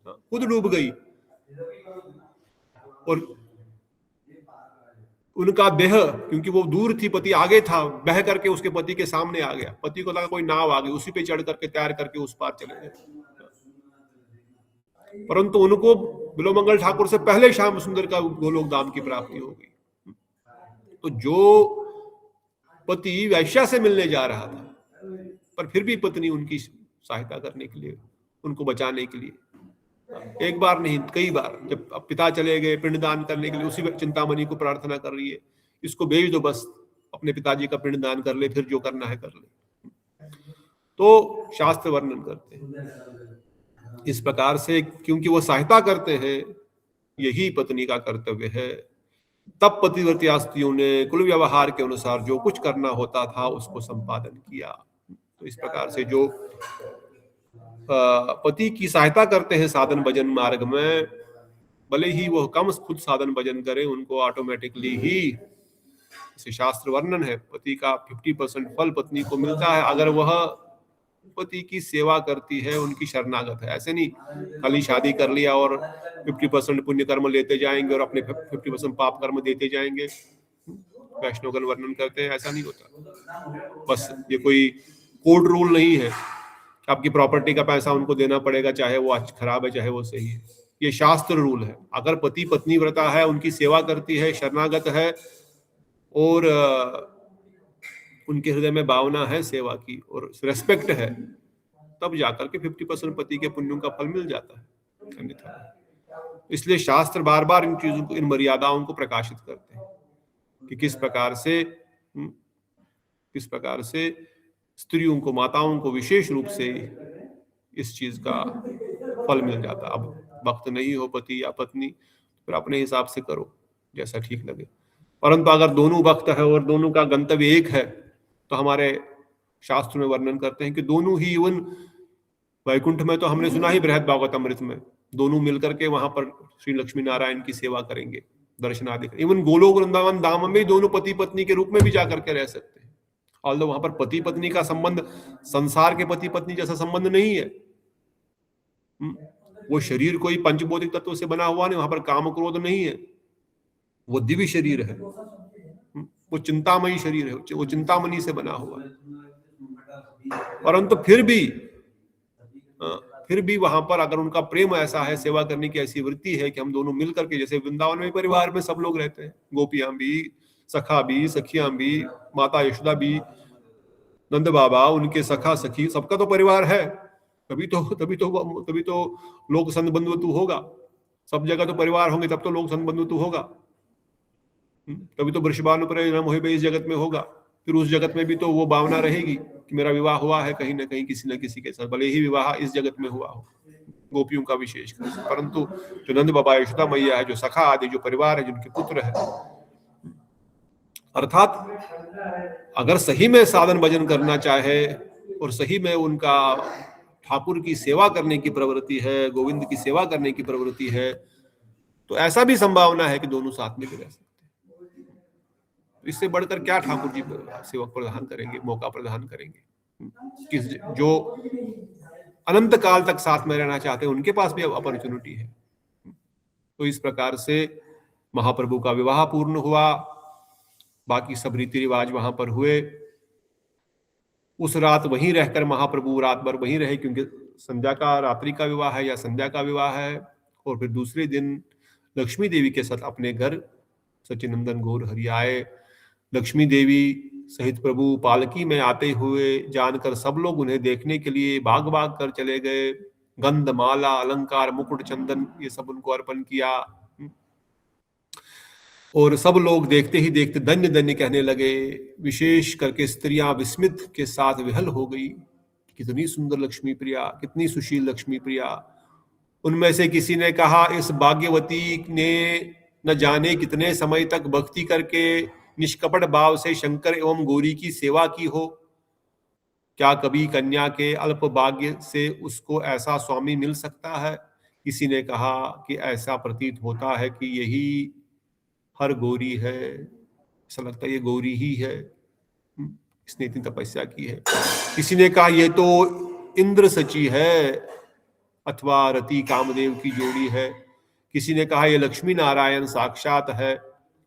खुद डूब गई, और उनका देह, क्योंकि वो दूर थी, पति आगे था, बह करके उसके पति के सामने आ गया, पति को लगा कोई नाव आ गई, उसी पे चढ़ करके तैर करके उस पार चले गए। परंतु उनको बिलोमंगल ठाकुर से पहले श्याम सुंदर का गोलोक धाम की प्राप्ति हो गई। तो जो पति वैश्या से मिलने जा रहा था, पर फिर भी पत्नी उनकी सहायता करने के लिए, उनको बचाने के लिए, एक बार नहीं कई बार, जब अब पिता चले गए पिंडदान करने के लिए, उसी चिंतामणि को प्रार्थना कर रही है, इसको भेज दो, बस अपने पिताजी का पिंडदान कर ले, फिर जो करना है कर ले। तो शास्त्र वर्णन करते हैं इस प्रकार से, क्योंकि वो सहायता करते हैं, यही पत्नी का कर्तव्य है। तब पतिव्रती स्त्रियों ने कुल व्यवहार के अनुसार जो कुछ करना होता था उसको संपादन किया। तो इस प्रकार से जो पति की सहायता करते हैं साधन भजन मार्ग में, भले ही वो कम खुद साधन भजन करें, उनको ऑटोमेटिकली ही, जैसे शास्त्र वर्णन है, पति का 50% फल पत्नी को मिलता है अगर वह पति की सेवा करती है, उनकी शरणागत है। ऐसे नहीं खाली शादी कर लिया और 50% पुण्य कर्म लेते जाएंगे और अपने 50% पाप कर्म देते जाएंगे। वैष्णवगण वर्णन करते हैं ऐसा नहीं होता। बस ये कोई कोड रूल नहीं है, आपकी प्रॉपर्टी का पैसा उनको देना पड़ेगा, चाहे वो खराब है चाहे वो सही है। ये शास्त्र रूल है। अगर पति पत्नी व्रता है, उनकी सेवा करती है, शरणागत है और उनके हृदय में भावना है सेवा की और रेस्पेक्ट है, तब जाकर के 50% पति के पुण्यों का फल मिल जाता है, अन्यथा। इसलिए शास्त्र बार बार इन चीजों को, इन मर्यादाओं को प्रकाशित करते हैं कि किस प्रकार से इस प्रकार से स्त्रियों को, माताओं को विशेष रूप से इस चीज का फल मिल जाता। अब वक्त नहीं हो पति या पत्नी, फिर अपने हिसाब से करो जैसा ठीक लगे। परंतु अगर दोनों वक्त है और दोनों का गंतव्य एक है, तो हमारे शास्त्र में वर्णन करते हैं कि दोनों ही, इवन वैकुंठ में तो हमने सुना ही बृहद भागवतामृत में, दोनों मिलकर के वहां पर श्री लक्ष्मी नारायण की सेवा करेंगे, दर्शन आदि। इवन गोलोक वृंदावन धाम में दोनों पति पत्नी के रूप में भी जाकर के रह सकते हैं। ऑल्दो वहां पर पति पत्नी का संबंध संसार के पति पत्नी जैसा संबंध नहीं है। वो शरीर कोई पंचभौतिक तत्व से बना हुआ नहीं, वहां पर काम क्रोध नहीं है, वो दिव्य शरीर है, वो चिंतामयी शरीर है, वो चिंतामणि से बना हुआ है। परंतु फिर भी वहां पर अगर उनका प्रेम ऐसा है, सेवा करने की ऐसी वृत्ति है कि हम दोनों मिल करके, जैसे वृंदावन में परिवार में सब लोग रहते हैं, गोपियां भी, सखा भी, सखियां भी, माता यशोदा भी, नंद बाबा, उनके सखा सखी, सबका तो परिवार है। तभी तो लोक संत बंधुत्व होगा। सब जगह तो परिवार होंगे, तब तो लोक संत बंधुत्व होगा। तभी तो वृषभानुप्रयोजनम होए इस जगत में होगा। फिर उस जगत में भी तो वो भावना रहेगी कि मेरा विवाह हुआ है कहीं ना कहीं किसी न किसी के साथ, भले ही विवाह इस जगत में हुआ हो, गोपियों का विशेष कर। परंतु जो नंद बाबा, यशोदा मैया है, जो सखा आदि, जो परिवार है, जिनके पुत्र है, अर्थात अगर सही में साधन भजन करना चाहे और सही में उनका ठाकुर की सेवा करने की प्रवृत्ति है, गोविंद की सेवा करने की प्रवृत्ति है, तो ऐसा भी संभावना है कि दोनों साथ में भी रह सकते हैं। इससे बढ़कर क्या ठाकुर जी सेवक प्रदान करेंगे, मौका प्रदान करेंगे। जो अनंत काल तक साथ में रहना चाहते हैं, उनके पास भी अब अपॉर्चुनिटी है। तो इस प्रकार से महाप्रभु का विवाह पूर्ण हुआ, बाकी सब रीति रिवाज वहां पर हुए। उस रात वहीं रहकर महाप्रभु रात भर वहीं रहे, क्योंकि संध्या का, रात्रि का विवाह है या संध्या का विवाह है। और फिर दूसरे दिन लक्ष्मी देवी के साथ अपने घर सच्चिनंदन गौर हरि आए। लक्ष्मी देवी सहित प्रभु पालकी में आते हुए जानकर सब लोग उन्हें देखने के लिए भाग भाग कर चले गए। गंध, माला, अलंकार, मुकुट, चंदन, ये सब उनको अर्पण किया। और सब लोग देखते ही देखते धन्य धन्य कहने लगे। विशेष करके स्त्रियां विस्मित के साथ विहल हो गई। कितनी सुंदर लक्ष्मी प्रिया, कितनी सुशील लक्ष्मी प्रिया। उनमें से किसी ने कहा, इस भाग्यवती ने न जाने कितने समय तक भक्ति करके निष्कपट भाव से शंकर एवं गौरी की सेवा की हो। क्या कभी कन्या के अल्प भाग्य से उसको ऐसा स्वामी मिल सकता है? किसी ने कहा कि ऐसा प्रतीत होता है कि यही हर गौरी है, ऐसा लगता है ये गौरी ही है, इसने इतनी तपस्या की है। किसी ने कहा ये तो इंद्र सची है अथवा रति कामदेव की जोड़ी है। किसी ने कहा ये लक्ष्मी नारायण साक्षात है।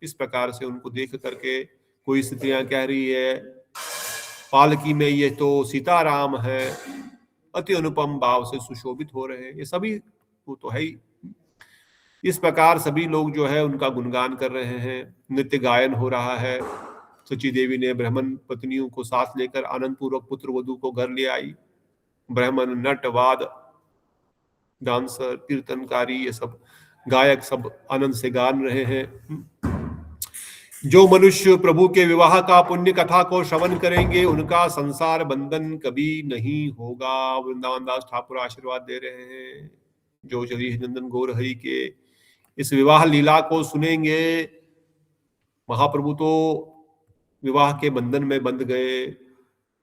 इस प्रकार से उनको देख करके कोई स्त्रियां कह रही है पालकी में ये तो सीताराम है, अति अनुपम भाव से सुशोभित हो रहे हैं। ये सभी वो तो है ही। इस प्रकार सभी लोग जो है उनका गुणगान कर रहे हैं, नृत्य गायन हो रहा है। सची देवी ने ब्राह्मण पत्नियों को साथ लेकर आनंद पूर्वक पुत्र वधू को घर ले आई। ब्राह्मण, नट, वाद, डांसर, कीर्तनकारी, ये सब गायक सब आनंद से गान रहे हैं। जो मनुष्य प्रभु के विवाह का पुण्य कथा को श्रवण करेंगे उनका संसार बंधन कभी नहीं होगा। वृंदावन दास ठाकुर आशीर्वाद दे रहे हैं। जो श्री नंदन गौर हरि के इस विवाह लीला को सुनेंगे, महाप्रभु तो विवाह के बंधन में बंध गए,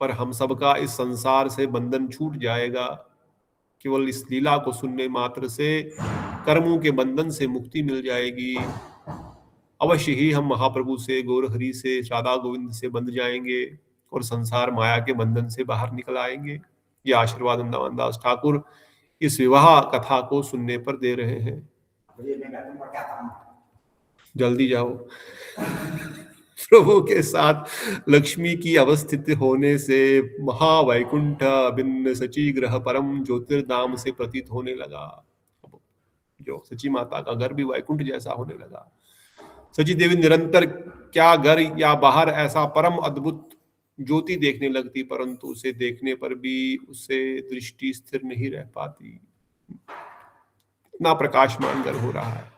पर हम सबका इस संसार से बंधन छूट जाएगा। केवल इस लीला को सुनने मात्र से कर्मों के बंधन से मुक्ति मिल जाएगी। अवश्य ही हम महाप्रभु से, गौर हरि से, राधा गोविंद से बंध जाएंगे और संसार माया के बंधन से बाहर निकल आएंगे। ये आशीर्वाद वृंदावन दास ठाकुर इस विवाह कथा को सुनने पर दे रहे हैं। जल्दी जाओ। प्रभु के साथ लक्ष्मी की अवस्थित होने से महावैकुंठ भिन्न सची ग्रह परम ज्योतिर्धाम से प्रतीत होने लगा। जो सची माता का घर भी वैकुंठ जैसा होने लगा। सची देवी निरंतर क्या घर या बाहर ऐसा परम अद्भुत ज्योति देखने लगती, परंतु उसे देखने पर भी उसे दृष्टि स्थिर नहीं रह पाती। इतना प्रकाशमान घर हो रहा है।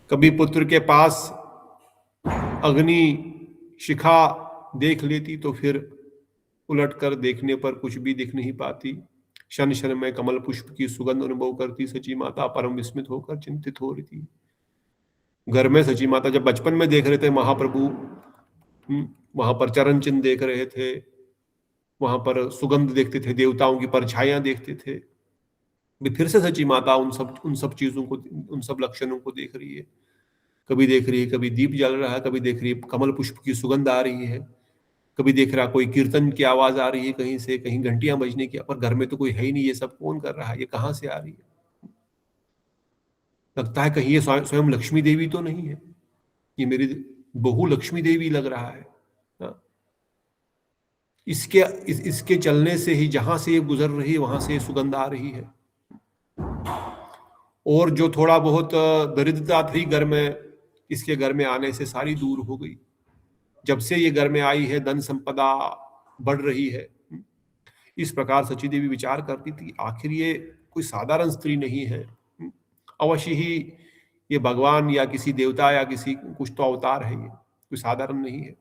कभी पुत्र के पास अग्नि शिखा देख लेती तो फिर उलट कर देखने पर कुछ भी दिख नहीं पाती। क्षण क्षण में कमल पुष्प की सुगंध अनुभव करती सची माता परम विस्मित होकर चिंतित हो रही थी। घर में सची माता जब बचपन में देख रहे थे महाप्रभु, वहां पर चरण चिन्ह देख रहे थे, वहां पर सुगंध देखते थे, देवताओं की परछाइयां देखते थे। फिर से सची माता उन सब चीजों को, उन सब लक्षणों को देख रही है। कभी देख रही है कभी दीप जल रहा है, कभी देख रही है कमल पुष्प की सुगंध आ रही है, कभी देख रहा कोई कीर्तन की आवाज आ रही है कहीं से, कहीं घंटियां बजने की, पर घर में तो कोई है ही नहीं, ये सब कौन कर रहा है, ये कहां से आ रही है। लगता है कहीं ये स्वयं लक्ष्मी देवी तो नहीं है, ये मेरी बहू लक्ष्मी देवी लग रहा है। इसके चलने से ही जहां से ये गुजर रही है वहां से सुगंध आ रही है। और जो थोड़ा बहुत दरिद्रता थी घर में, इसके घर में आने से सारी दूर हो गई। जब से ये घर में आई है धन संपदा बढ़ रही है। इस प्रकार सची देवी विचार करती थी, आखिर ये कोई साधारण स्त्री नहीं है, अवश्य ही ये भगवान या किसी देवता या किसी कुछ तो अवतार है, ये कोई साधारण नहीं है।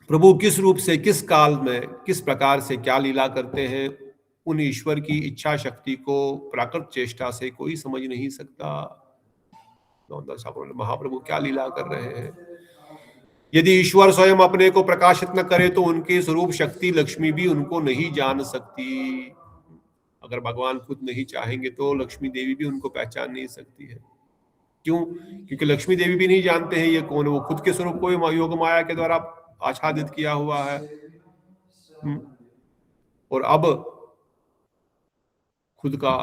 प्रभु किस रूप से, किस काल में, किस प्रकार से क्या लीला करते हैं, उन ईश्वर की इच्छा शक्ति को प्राकृत चेष्टा से कोई समझ नहीं सकता। महाप्रभु क्या लीला कर रहे हैं। यदि ईश्वर स्वयं अपने को प्रकाशित न करे तो उनके स्वरूप शक्ति लक्ष्मी भी उनको नहीं जान सकती। अगर भगवान खुद नहीं चाहेंगे तो लक्ष्मी देवी भी उनको पहचान नहीं सकती है। क्यों? क्योंकि लक्ष्मी देवी भी नहीं जानते हैं ये कौन है। वो खुद के स्वरूप को योग माया के द्वारा आच्छादित किया हुआ है। और अब खुद का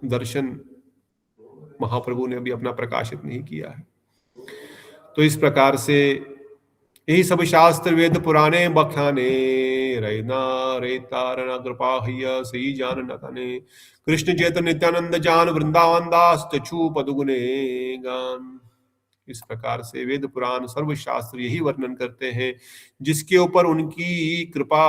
दर्शन महाप्रभु ने अभी अपना प्रकाशित नहीं किया है। तो इस प्रकार से यही सब शास्त्र वेद पुराने बख्याने रैना रेतारण कृपा सही जान नतने कृष्ण चैतन्य नित्यानंद जान वृंदावन दास चक्षु पदुगुने गान। इस प्रकार से वेद पुराण सर्वशास्त्र यही वर्णन करते हैं, जिसके ऊपर उनकी कृपा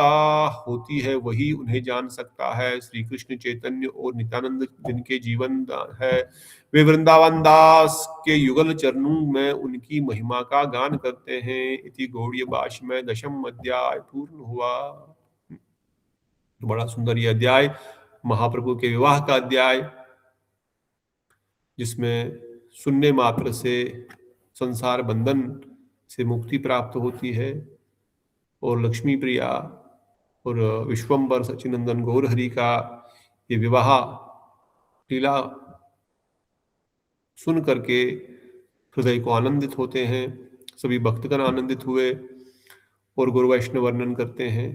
होती है वही उन्हें जान सकता है। श्री कृष्ण चैतन्य और नित्यानंद जिनके जीवन है, वे वृंदावन दास के युगल चरणों में उनकी महिमा का गान करते हैं। इति गौड़ीय भाष्य में 10वां अध्याय पूर्ण हुआ। तो बड़ा सुंदर ये अध्याय महाप्रभु के विवाह का अध्याय, जिसमें सुनने मात्र से संसार बंधन से मुक्ति प्राप्त होती है और लक्ष्मी प्रिया और विश्वम्बर सचिनंदन गौरहरि का ये विवाह लीला सुन करके हृदय को आनंदित होते हैं। सभी भक्तगण आनंदित हुए और गुरु वैष्णव वर्णन करते हैं।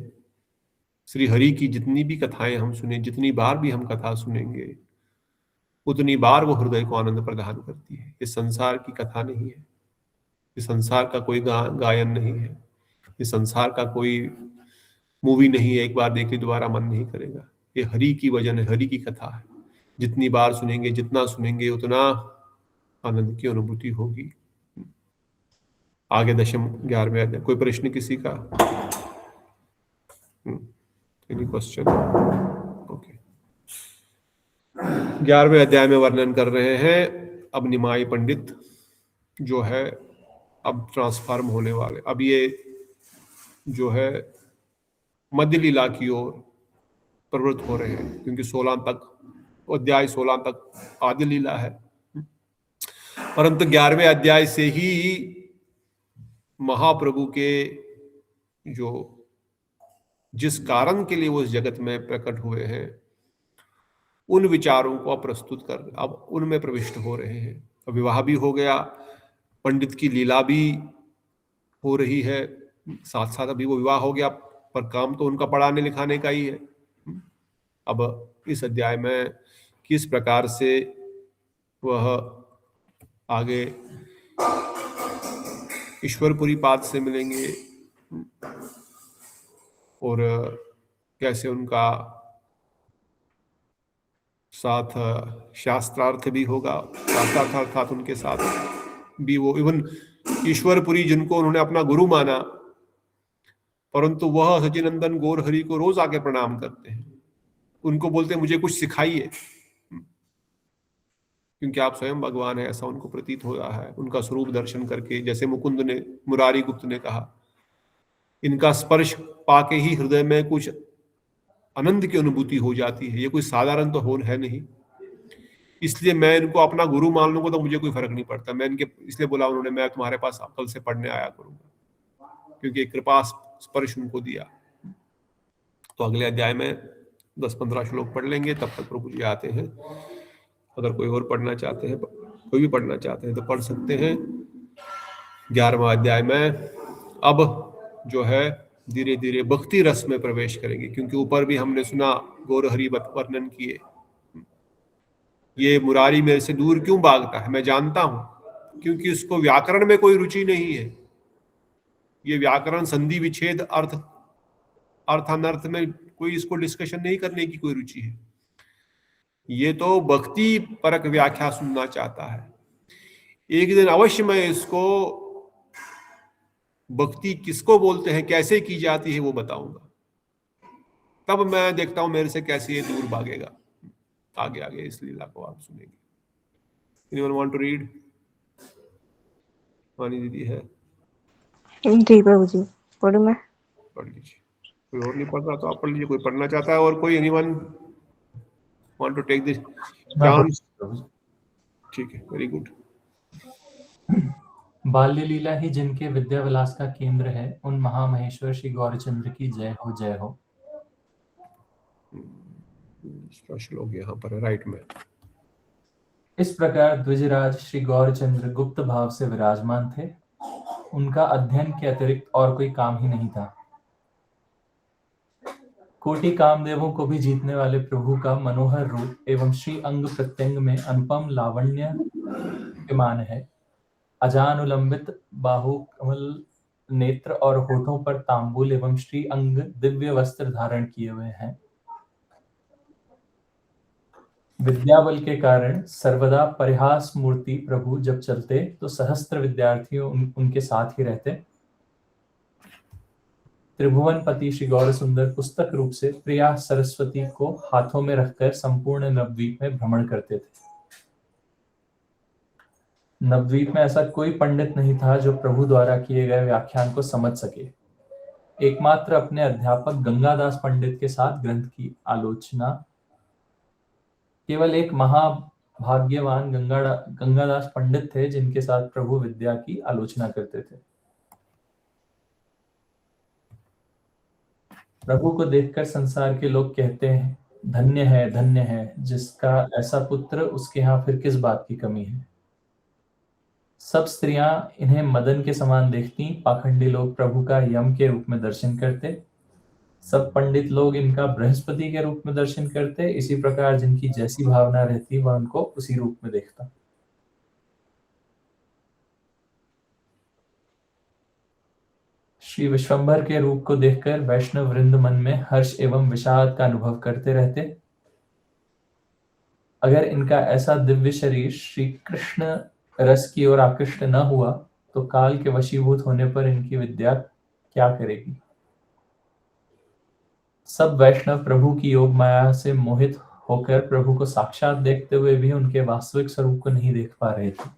श्री हरि की जितनी भी कथाएं हम सुने, जितनी बार भी हम कथा सुनेंगे, उतनी बार वो हृदय को आनंद प्रदान करती है। ये संसार की कथा नहीं है, ये संसार का कोई गायन नहीं है, ये संसार का कोई मूवी नहीं है, एक बार देखे दोबारा मन नहीं करेगा। ये हरि की वजन है, हरि की कथा है। जितनी बार सुनेंगे, जितना सुनेंगे, उतना आनंद की अनुभूति होगी। आगे 11वें अध्याय। कोई प्रश्न किसी का? Any question? ओके। 11वें अध्याय में वर्णन कर रहे हैं अब निमाई पंडित जो है अब ट्रांसफॉर्म होने वाले। अब ये जो है मध्य लीला की ओर प्रवृत्त हो रहे हैं, क्योंकि 16 तक अध्याय 16 तक आदि लीला है, परंतु 11वें अध्याय से ही महाप्रभु के जो जिस कारण के लिए वो इस जगत में प्रकट हुए हैं, उन विचारों को प्रस्तुत कर अब उनमें प्रविष्ट हो रहे हैं। अब विवाह भी हो गया, पंडित की लीला भी हो रही है, साथ साथ अभी वो विवाह हो गया, पर काम तो उनका पढ़ाने लिखाने का ही है। अब इस अध्याय में किस प्रकार से वह आगे ईश्वरपुरी पाद से मिलेंगे और कैसे उनका साथ शास्त्रार्थ भी होगा, अर्थात उनके साथ भी वो इवन ईश्वरपुरी जिनको उन्होंने अपना गुरु माना, परंतु वह सचिनंदन गौरहरि को रोज आके प्रणाम करते हैं, उनको बोलते हैं मुझे कुछ सिखाइए। क्योंकि आप स्वयं भगवान है, ऐसा उनको प्रतीत हो रहा है उनका स्वरूप दर्शन करके। जैसे मुकुंद ने, मुरारी गुप्त ने कहा, इनका स्पर्श पाके ही हृदय में कुछ आनंद की अनुभूति हो जाती है, ये कोई साधारण तो हो है नहीं, इसलिए मैं इनको अपना गुरु मान लूंगा तो मुझे कोई फर्क नहीं पड़ता। मैं इनके इसलिए बोला उन्होंने, मैं तुम्हारे पास कल से पढ़ने आया करूंगा, क्योंकि एक कृपा स्पर्श उनको दिया। तो अगले अध्याय में 10-15 श्लोक पढ़ लेंगे, तब तक प्रभु जी आते हैं। अगर कोई और पढ़ना चाहते हैं, कोई भी पढ़ना चाहते हैं तो पढ़ सकते हैं। 11वां अध्याय में अब जो है धीरे धीरे भक्ति रस में प्रवेश करेंगे, क्योंकि ऊपर भी हमने सुना गौर हरि वर्णन किए। ये मुरारी मेरे से दूर क्यों भागता है, मैं जानता हूं, क्योंकि उसको व्याकरण में कोई रुचि नहीं है। ये व्याकरण, संधि, विच्छेद, अर्थ अनर्थ में कोई इसको डिस्कशन नहीं करने की कोई रुचि है। ये तो भक्ति परक व्याख्या सुनना चाहता है। एक दिन अवश्य मैं इसको भक्ति किसको बोलते हैं, कैसे की जाती है, वो बताऊंगा। तब मैं देखता हूं मेरे से कैसे ये दूर भागेगा। आगे आगे इस लीला को आप सुनेंगे। Anyone want to read? वानी दीदी है, जी प्रभु जी, पढ़ूं मैं? पढ़ लीजिए। कोई और नहीं पढ़ रहा तो आप पढ़ लीजिए। कोई पढ़ना चाहता है और कोई? Anyone want to take this chance? ठीक है, वेरी गुड। बाल्य लीला ही जिनके विद्या विलास का केंद्र है, उन महामहेश्वर श्री गौरचंद्र की जय हो, जय हो। श्लोक यहाँ पर है, राइट में। इस प्रकार द्विजराज श्री गौरचंद्र गुप्त भाव से विराजमान थे। उनका अध्ययन के अतिरिक्त और कोई काम ही नहीं था। कोटि कामदेवों को भी जीतने वाले प्रभु का मनोहर रूप एवं श्री अंग प्रत्यंग में अनुपम लावण्य विमान है। अजानुलंबित बाहु कमल नेत्र और होठों पर तांबुल एवं श्री अंग दिव्य वस्त्र धारण किए हुए हैं। विद्या बल के कारण सर्वदा परिहास मूर्ति प्रभु जब चलते तो सहस्त्र विद्यार्थी उनके साथ ही रहते। त्रिभुवन पति श्री गौर सुंदर पुस्तक रूप से प्रिया सरस्वती को हाथों में रखकर संपूर्ण नवद्वीप में भ्रमण करते थे। नवद्वीप में ऐसा कोई पंडित नहीं था जो प्रभु द्वारा किए गए व्याख्यान को समझ सके। एकमात्र अपने अध्यापक गंगादास पंडित के साथ ग्रंथ की आलोचना केवल एक महाभाग्यवान गंगादास पंडित थे जिनके साथ प्रभु विद्या की आलोचना करते थे। प्रभु को देखकर संसार के लोग कहते हैं, धन्य है जिसका ऐसा पुत्र, उसके यहाँ फिर किस बात की कमी है। सब स्त्रियां इन्हें मदन के समान देखती। पाखंडी लोग प्रभु का यम के रूप में दर्शन करते। सब पंडित लोग इनका बृहस्पति के रूप में दर्शन करते। इसी प्रकार जिनकी जैसी भावना रहती वह उनको उसी रूप में देखता। श्री विश्वंभर के रूप को देखकर वैष्णव वृंद मन में हर्ष एवं विषाद का अनुभव करते रहते। अगर इनका ऐसा दिव्य शरीर श्री कृष्ण रस की ओर आकृष्ट न हुआ तो काल के वशीभूत होने पर इनकी विद्या क्या करेगी। सब वैष्णव प्रभु की योग माया से मोहित होकर प्रभु को साक्षात देखते हुए भी उनके वास्तविक स्वरूप को नहीं देख पा रहे थे।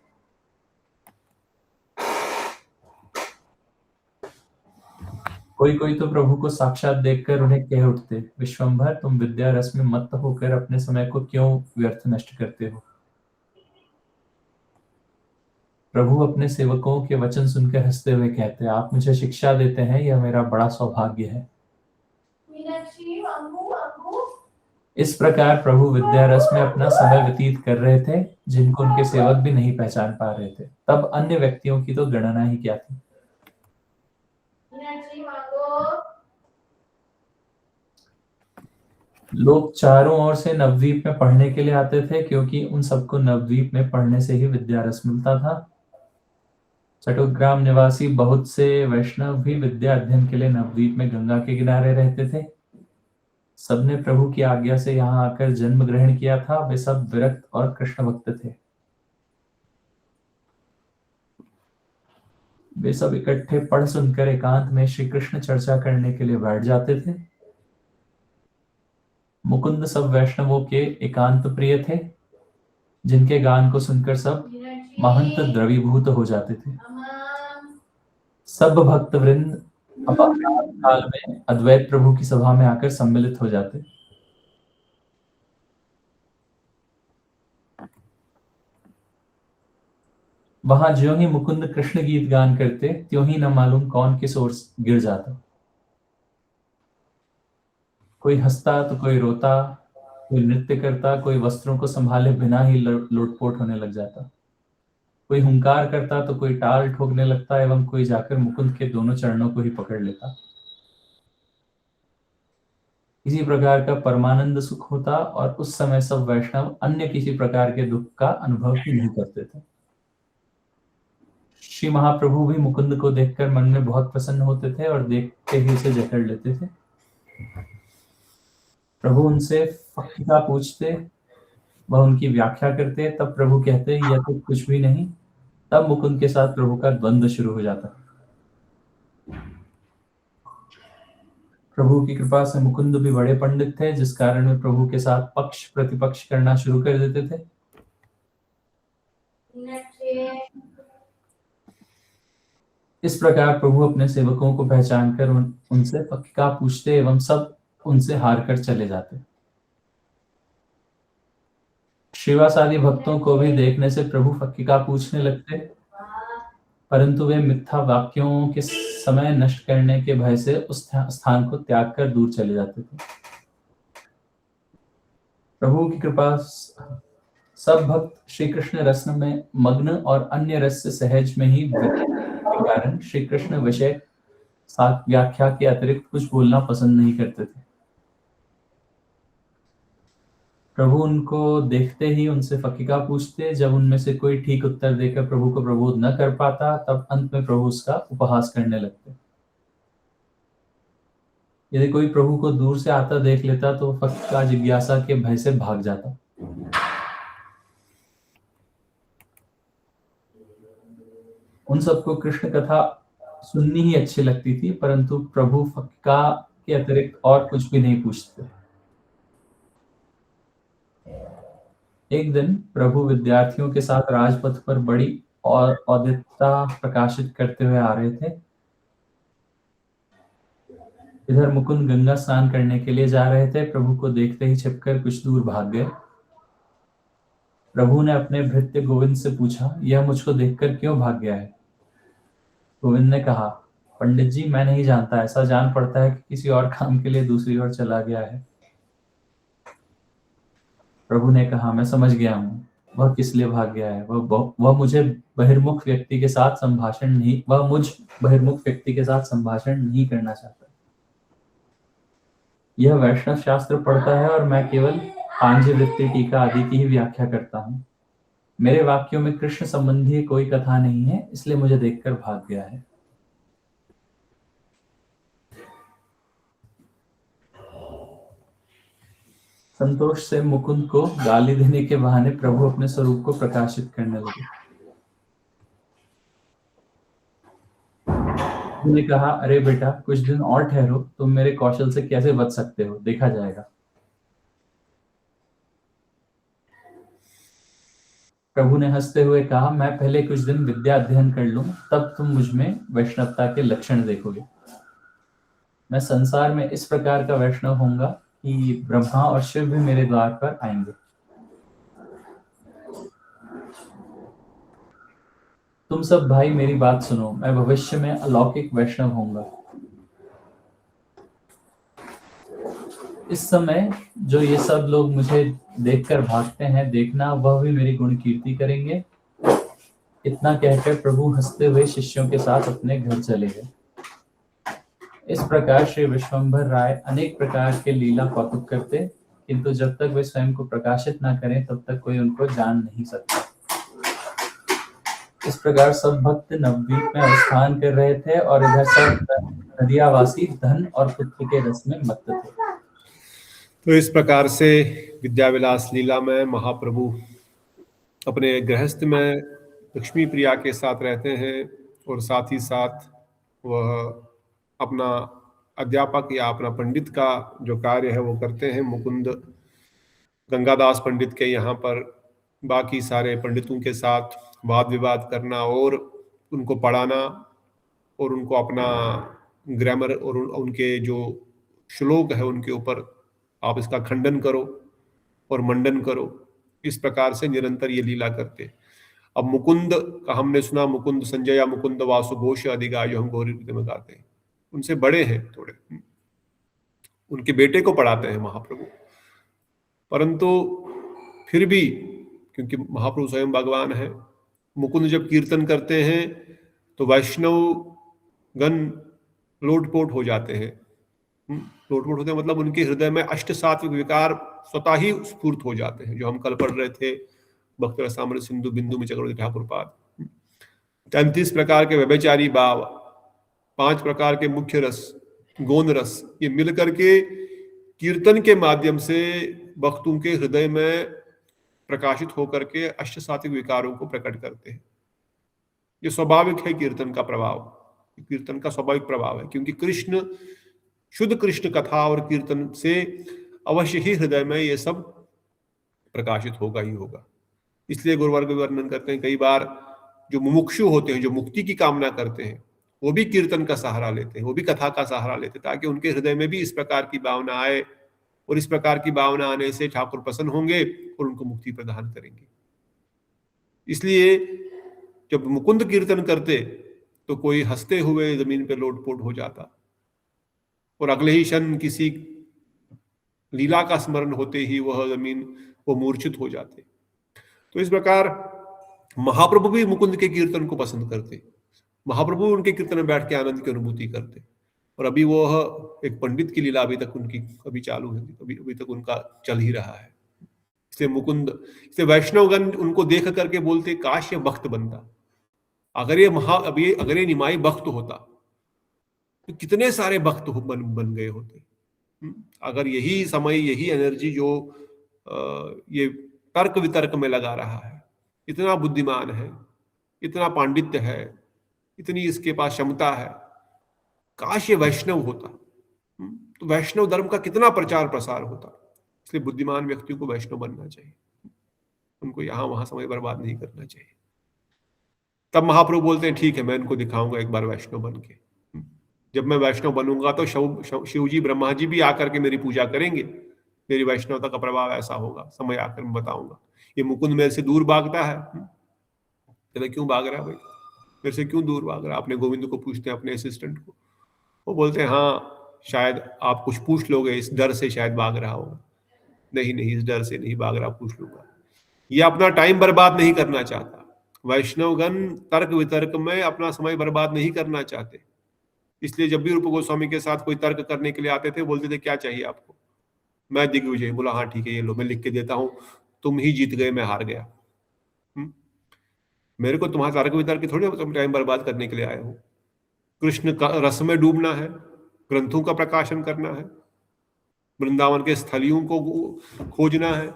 कोई तो प्रभु को साक्षात देखकर उन्हें कह उठते, विश्वंभर तुम विद्या रस में मत्त होकर अपने समय को क्यों व्यर्थ नष्ट करते हो। प्रभु अपने सेवकों के वचन सुनकर हंसते हुए कहते, आप मुझे शिक्षा देते हैं, यह मेरा बड़ा सौभाग्य है। इस प्रकार प्रभु विद्या रस में अपना समय व्यतीत कर रहे थे, जिनको उनके सेवक भी नहीं पहचान पा रहे थे। तब अन्य व्यक्तियों की तो गणना ही क्या थी। लोग चारों ओर से नवद्वीप में पढ़ने के लिए आते थे, क्योंकि उन सबको नवद्वीप में पढ़ने से ही विद्या रस मिलता था। चट्टग्राम निवासी बहुत से वैष्णव भी विद्या अध्ययन के लिए नवद्वीप में गंगा के किनारे रहते थे। सबने प्रभु की आज्ञा से यहाँ आकर जन्म ग्रहण किया था। वे सब विरक्त और कृष्ण भक्त थे। वे सब इकट्ठे पढ़ सुनकर एकांत में श्री कृष्ण चर्चा करने के लिए बैठ जाते थे। मुकुंद सब वैष्णवों के एकांत प्रिय थे। जिनके गान को सुनकर सब महंत द्रवीभूत हो जाते थे। सब भक्त वृंद अपराध काल में अद्वैत प्रभु की सभा में आकर सम्मिलित हो जाते। वहां ज्यों ही मुकुंद कृष्ण गीत गान करते, त्यों ही न मालूम कौन किस ओर गिर जाता। कोई हंसता तो कोई रोता, कोई नृत्य करता, कोई वस्त्रों को संभाले बिना ही लोटपोट होने लग जाता। कोई हुंकार करता तो कोई टाल ठोकने लगता, एवं कोई जाकर मुकुंद के दोनों चरणों को ही पकड़ लेता। इसी प्रकार का परमानंद सुख होता और उस समय सब वैष्णव अन्य किसी प्रकार के दुख का अनुभव ही नहीं करते थे। श्री महाप्रभु भी मुकुंद को देखकर मन में बहुत प्रसन्न होते थे और देखते ही उसे जकड़ लेते थे। प्रभु उनसे फकीका पूछते, वह उनकी व्याख्या करते, तब प्रभु कहते यह तो कुछ भी नहीं। तब मुकुंद के साथ प्रभु का द्वंद्व शुरू हो जाता। प्रभु की कृपा से मुकुंद भी बड़े पंडित थे, जिस कारण वे प्रभु के साथ पक्ष प्रतिपक्ष करना शुरू कर देते थे। इस प्रकार प्रभु अपने सेवकों को पहचान कर उनसे फकीका पूछते एवं सब उनसे हार कर चले जाते। श्रीवास आदि भक्तों को भी देखने से प्रभु फकीका पूछने लगते, परंतु वे मिथ्या वाक्यों के समय नष्ट करने के भय से उस स्थान को त्याग कर दूर चले जाते थे। प्रभु की कृपा सब भक्त श्री कृष्ण रस में मग्न और अन्य रस से सहज में ही के कारण श्री कृष्ण विषय साथ व्याख्या के अतिरिक्त कुछ बोलना पसंद नहीं करते थे। प्रभु उनको देखते ही उनसे फकीका पूछते। जब उनमें से कोई ठीक उत्तर देकर प्रभु को प्रबोध न कर पाता, तब अंत में प्रभु उसका उपहास करने लगते। यदि कोई प्रभु को दूर से आता देख लेता तो फकीका जिज्ञासा के भय से भाग जाता। उन सबको कृष्ण कथा सुननी ही अच्छी लगती थी, परंतु प्रभु फकीका के अतिरिक्त और कुछ भी नहीं पूछते। एक दिन प्रभु विद्यार्थियों के साथ राजपथ पर बड़ी और औदित्यता प्रकाशित करते हुए आ रहे थे। इधर मुकुंद गंगा स्नान करने के लिए जा रहे थे। प्रभु को देखते ही छिपकर कुछ दूर भाग गए। प्रभु ने अपने भृत्य गोविंद से पूछा, यह मुझको देखकर क्यों भाग गया है? गोविंद ने कहा, पंडित जी मैं नहीं जानता, ऐसा जान पड़ता है कि किसी और काम के लिए दूसरी ओर चला गया है। प्रभु ने कहा, मैं समझ गया हूँ वह किस लिए भाग गया है। वह मुझ बहिर्मुख व्यक्ति के साथ संभाषण नहीं करना चाहता। यह वैष्णव शास्त्र पढ़ता है और मैं केवल पांचवृत्ति टीका आदि की ही व्याख्या करता हूँ। मेरे वाक्यों में कृष्ण संबंधी कोई कथा नहीं है, इसलिए मुझे देखकर भाग गया है। संतोष से मुकुंद को गाली देने के बहाने प्रभु अपने स्वरूप को प्रकाशित करने लगे। उन्होंने कहा, अरे बेटा कुछ दिन और ठहरो, तुम मेरे कौशल से कैसे बच सकते हो, देखा जाएगा। प्रभु ने हंसते हुए कहा, मैं पहले कुछ दिन विद्या अध्ययन कर लूं, तब तुम मुझ में वैष्णवता के लक्षण देखोगे। मैं संसार में इस प्रकार का वैष्णव होऊंगा कि ब्रह्मा और शिव भी मेरे द्वार पर आएंगे। तुम सब भाई मेरी बात सुनो, मैं भविष्य में अलौकिक वैष्णव होऊंगा। इस समय जो ये सब लोग मुझे देखकर भागते हैं, देखना वह भी मेरी गुण कीर्ति करेंगे। इतना कहकर प्रभु हंसते हुए शिष्यों के साथ अपने घर चले गए। इस प्रकार श्री विश्वंभर राय अनेक प्रकार के लीला कौतुक करते, किंतु जब तक वे स्वयं को प्रकाशित न करें तब तक कोई उनको जान नहीं सकता। इस प्रकार सब भक्त नवद्वीप में अवस्थान कर रहे थे और इधर सब नदियावासी धन और पुत्र के रस में मत्त थे। तो इस प्रकार से विद्याविलास लीला में महाप्रभु अपने गृहस्थ में लक्ष्मी प्रिया के साथ रहते हैं और साथ ही साथ वह अपना अध्यापक या अपना पंडित का जो कार्य है वो करते हैं। मुकुंद गंगादास पंडित के यहाँ पर बाकी सारे पंडितों के साथ वाद विवाद करना और उनको पढ़ाना और उनको अपना ग्रामर और उनके जो श्लोक है उनके ऊपर आप इसका खंडन करो और मंडन करो, इस प्रकार से निरंतर ये लीला करते। अब मुकुंद का हमने सुना, मुकुंद संजय मुकुंद वासु घोष अधिगायो, हम गौरी में गाते हैं, उनसे बड़े हैं थोड़े, उनके बेटे को पढ़ाते हैं महाप्रभु। परंतु फिर भी क्योंकि महाप्रभु स्वयं भगवान है, मुकुंद जब कीर्तन करते हैं तो वैष्णव गण लोटपोट हो जाते हैं। लोटपोट होते हैं मतलब उनके हृदय में अष्ट सात्विक विकार स्वतः ही स्फूर्त हो जाते हैं, जो हम कल पढ़ रहे थे भक्त रसामृत सिंधु बिंदु में चक्रवर्ती ठाकुर पाद। 33 प्रकार के व्यभिचारी भाव, 5 प्रकार के मुख्य रस, गौण रस, ये मिलकर के कीर्तन के माध्यम से भक्तों के हृदय में प्रकाशित होकर के अष्ट सात्विक विकारों को प्रकट करते हैं। ये स्वाभाविक है कीर्तन का प्रभाव, कीर्तन का स्वाभाविक प्रभाव है, क्योंकि कृष्ण, शुद्ध कृष्ण कथा और कीर्तन से अवश्य ही हृदय में ये सब प्रकाशित होगा ही होगा। इसलिए गुरुवर्ग वर्णन करते हैं, कई बार जो मुमुक्षु होते हैं, जो मुक्ति की कामना करते हैं, वो भी कीर्तन का सहारा लेते हैं, वो भी कथा का सहारा लेते हैं, ताकि उनके हृदय में भी इस प्रकार की भावना आए, और इस प्रकार की भावना आने से ठाकुर प्रसन्न होंगे और उनको मुक्ति प्रदान करेंगे। इसलिए जब मुकुंद कीर्तन करते तो कोई हंसते हुए जमीन पर लोटपोट हो जाता, और अगले ही क्षण किसी लीला का स्मरण होते ही वो मूर्छित हो जाते। तो इस प्रकार महाप्रभु भी मुकुंद के कीर्तन को पसंद करते, महाप्रभु उनके कीर्तन में बैठ के आनंद की अनुभूति करते। और अभी वो एक पंडित की लीला अभी तक उनकी अभी चालू है, अभी तक उनका चल ही रहा है। इसलिए मुकुंद, इसलिए वैष्णवगण उनको देख करके बोलते, काश ये भक्त बनता। अगर ये निमाई भक्त होता तो कितने सारे भक्त बन गए होते। अगर यही समय, यही एनर्जी जो ये तर्क वितर्क में लगा रहा है, इतना बुद्धिमान है, इतना पांडित्य है, इतनी इसके पास क्षमता है, काश ये वैष्णव होता तो वैष्णव धर्म का कितना प्रचार प्रसार होता। इसलिए बुद्धिमान व्यक्तियों को वैष्णव बनना चाहिए, उनको यहां वहां समय बर्बाद नहीं करना चाहिए। तब महाप्रभु बोलते हैं, ठीक है, मैं इनको दिखाऊंगा एक बार वैष्णव बन के। जब मैं वैष्णव बनूंगा तो शिव जी, ब्रह्मा जी भी आकर के मेरी पूजा करेंगे, मेरी वैष्णवता का प्रभाव ऐसा होगा, समय आकर मैं बताऊंगा। ये मुकुंद मेरे से दूर भागता है, कहते क्यों भाग रहा है भाई, मेरे से क्यों दूर भाग रहा है? अपने गोविंद को पूछते हैं, अपने असिस्टेंट को, वो बोलते हैं हाँ शायद आप कुछ पूछ लोगे, इस डर से शायद भाग रहा होगा। नहीं, इस डर से नहीं भाग रहा, पूछ लूंगा। ये अपना टाइम बर्बाद नहीं करना चाहता। वैष्णवगण तर्क वितर्क में अपना समय बर्बाद नहीं करना चाहते। इसलिए जब भी रूप गोस्वामी के साथ कोई तर्क करने के लिए आते थे, बोलते थे क्या चाहिए आपको? मैं दिग्विजय। बोला हाँ ठीक है, ये लो, मैं लिख के देता हूं, तुम ही जीत गए, मैं हार गया। मेरे को तुम्हारा तर्क वितर्क थोड़ी टाइम बर्बाद करने के लिए आया हूं। कृष्ण का रस में डूबना है, ग्रंथों का प्रकाशन करना है, वृंदावन के स्थलियों को खोजना है,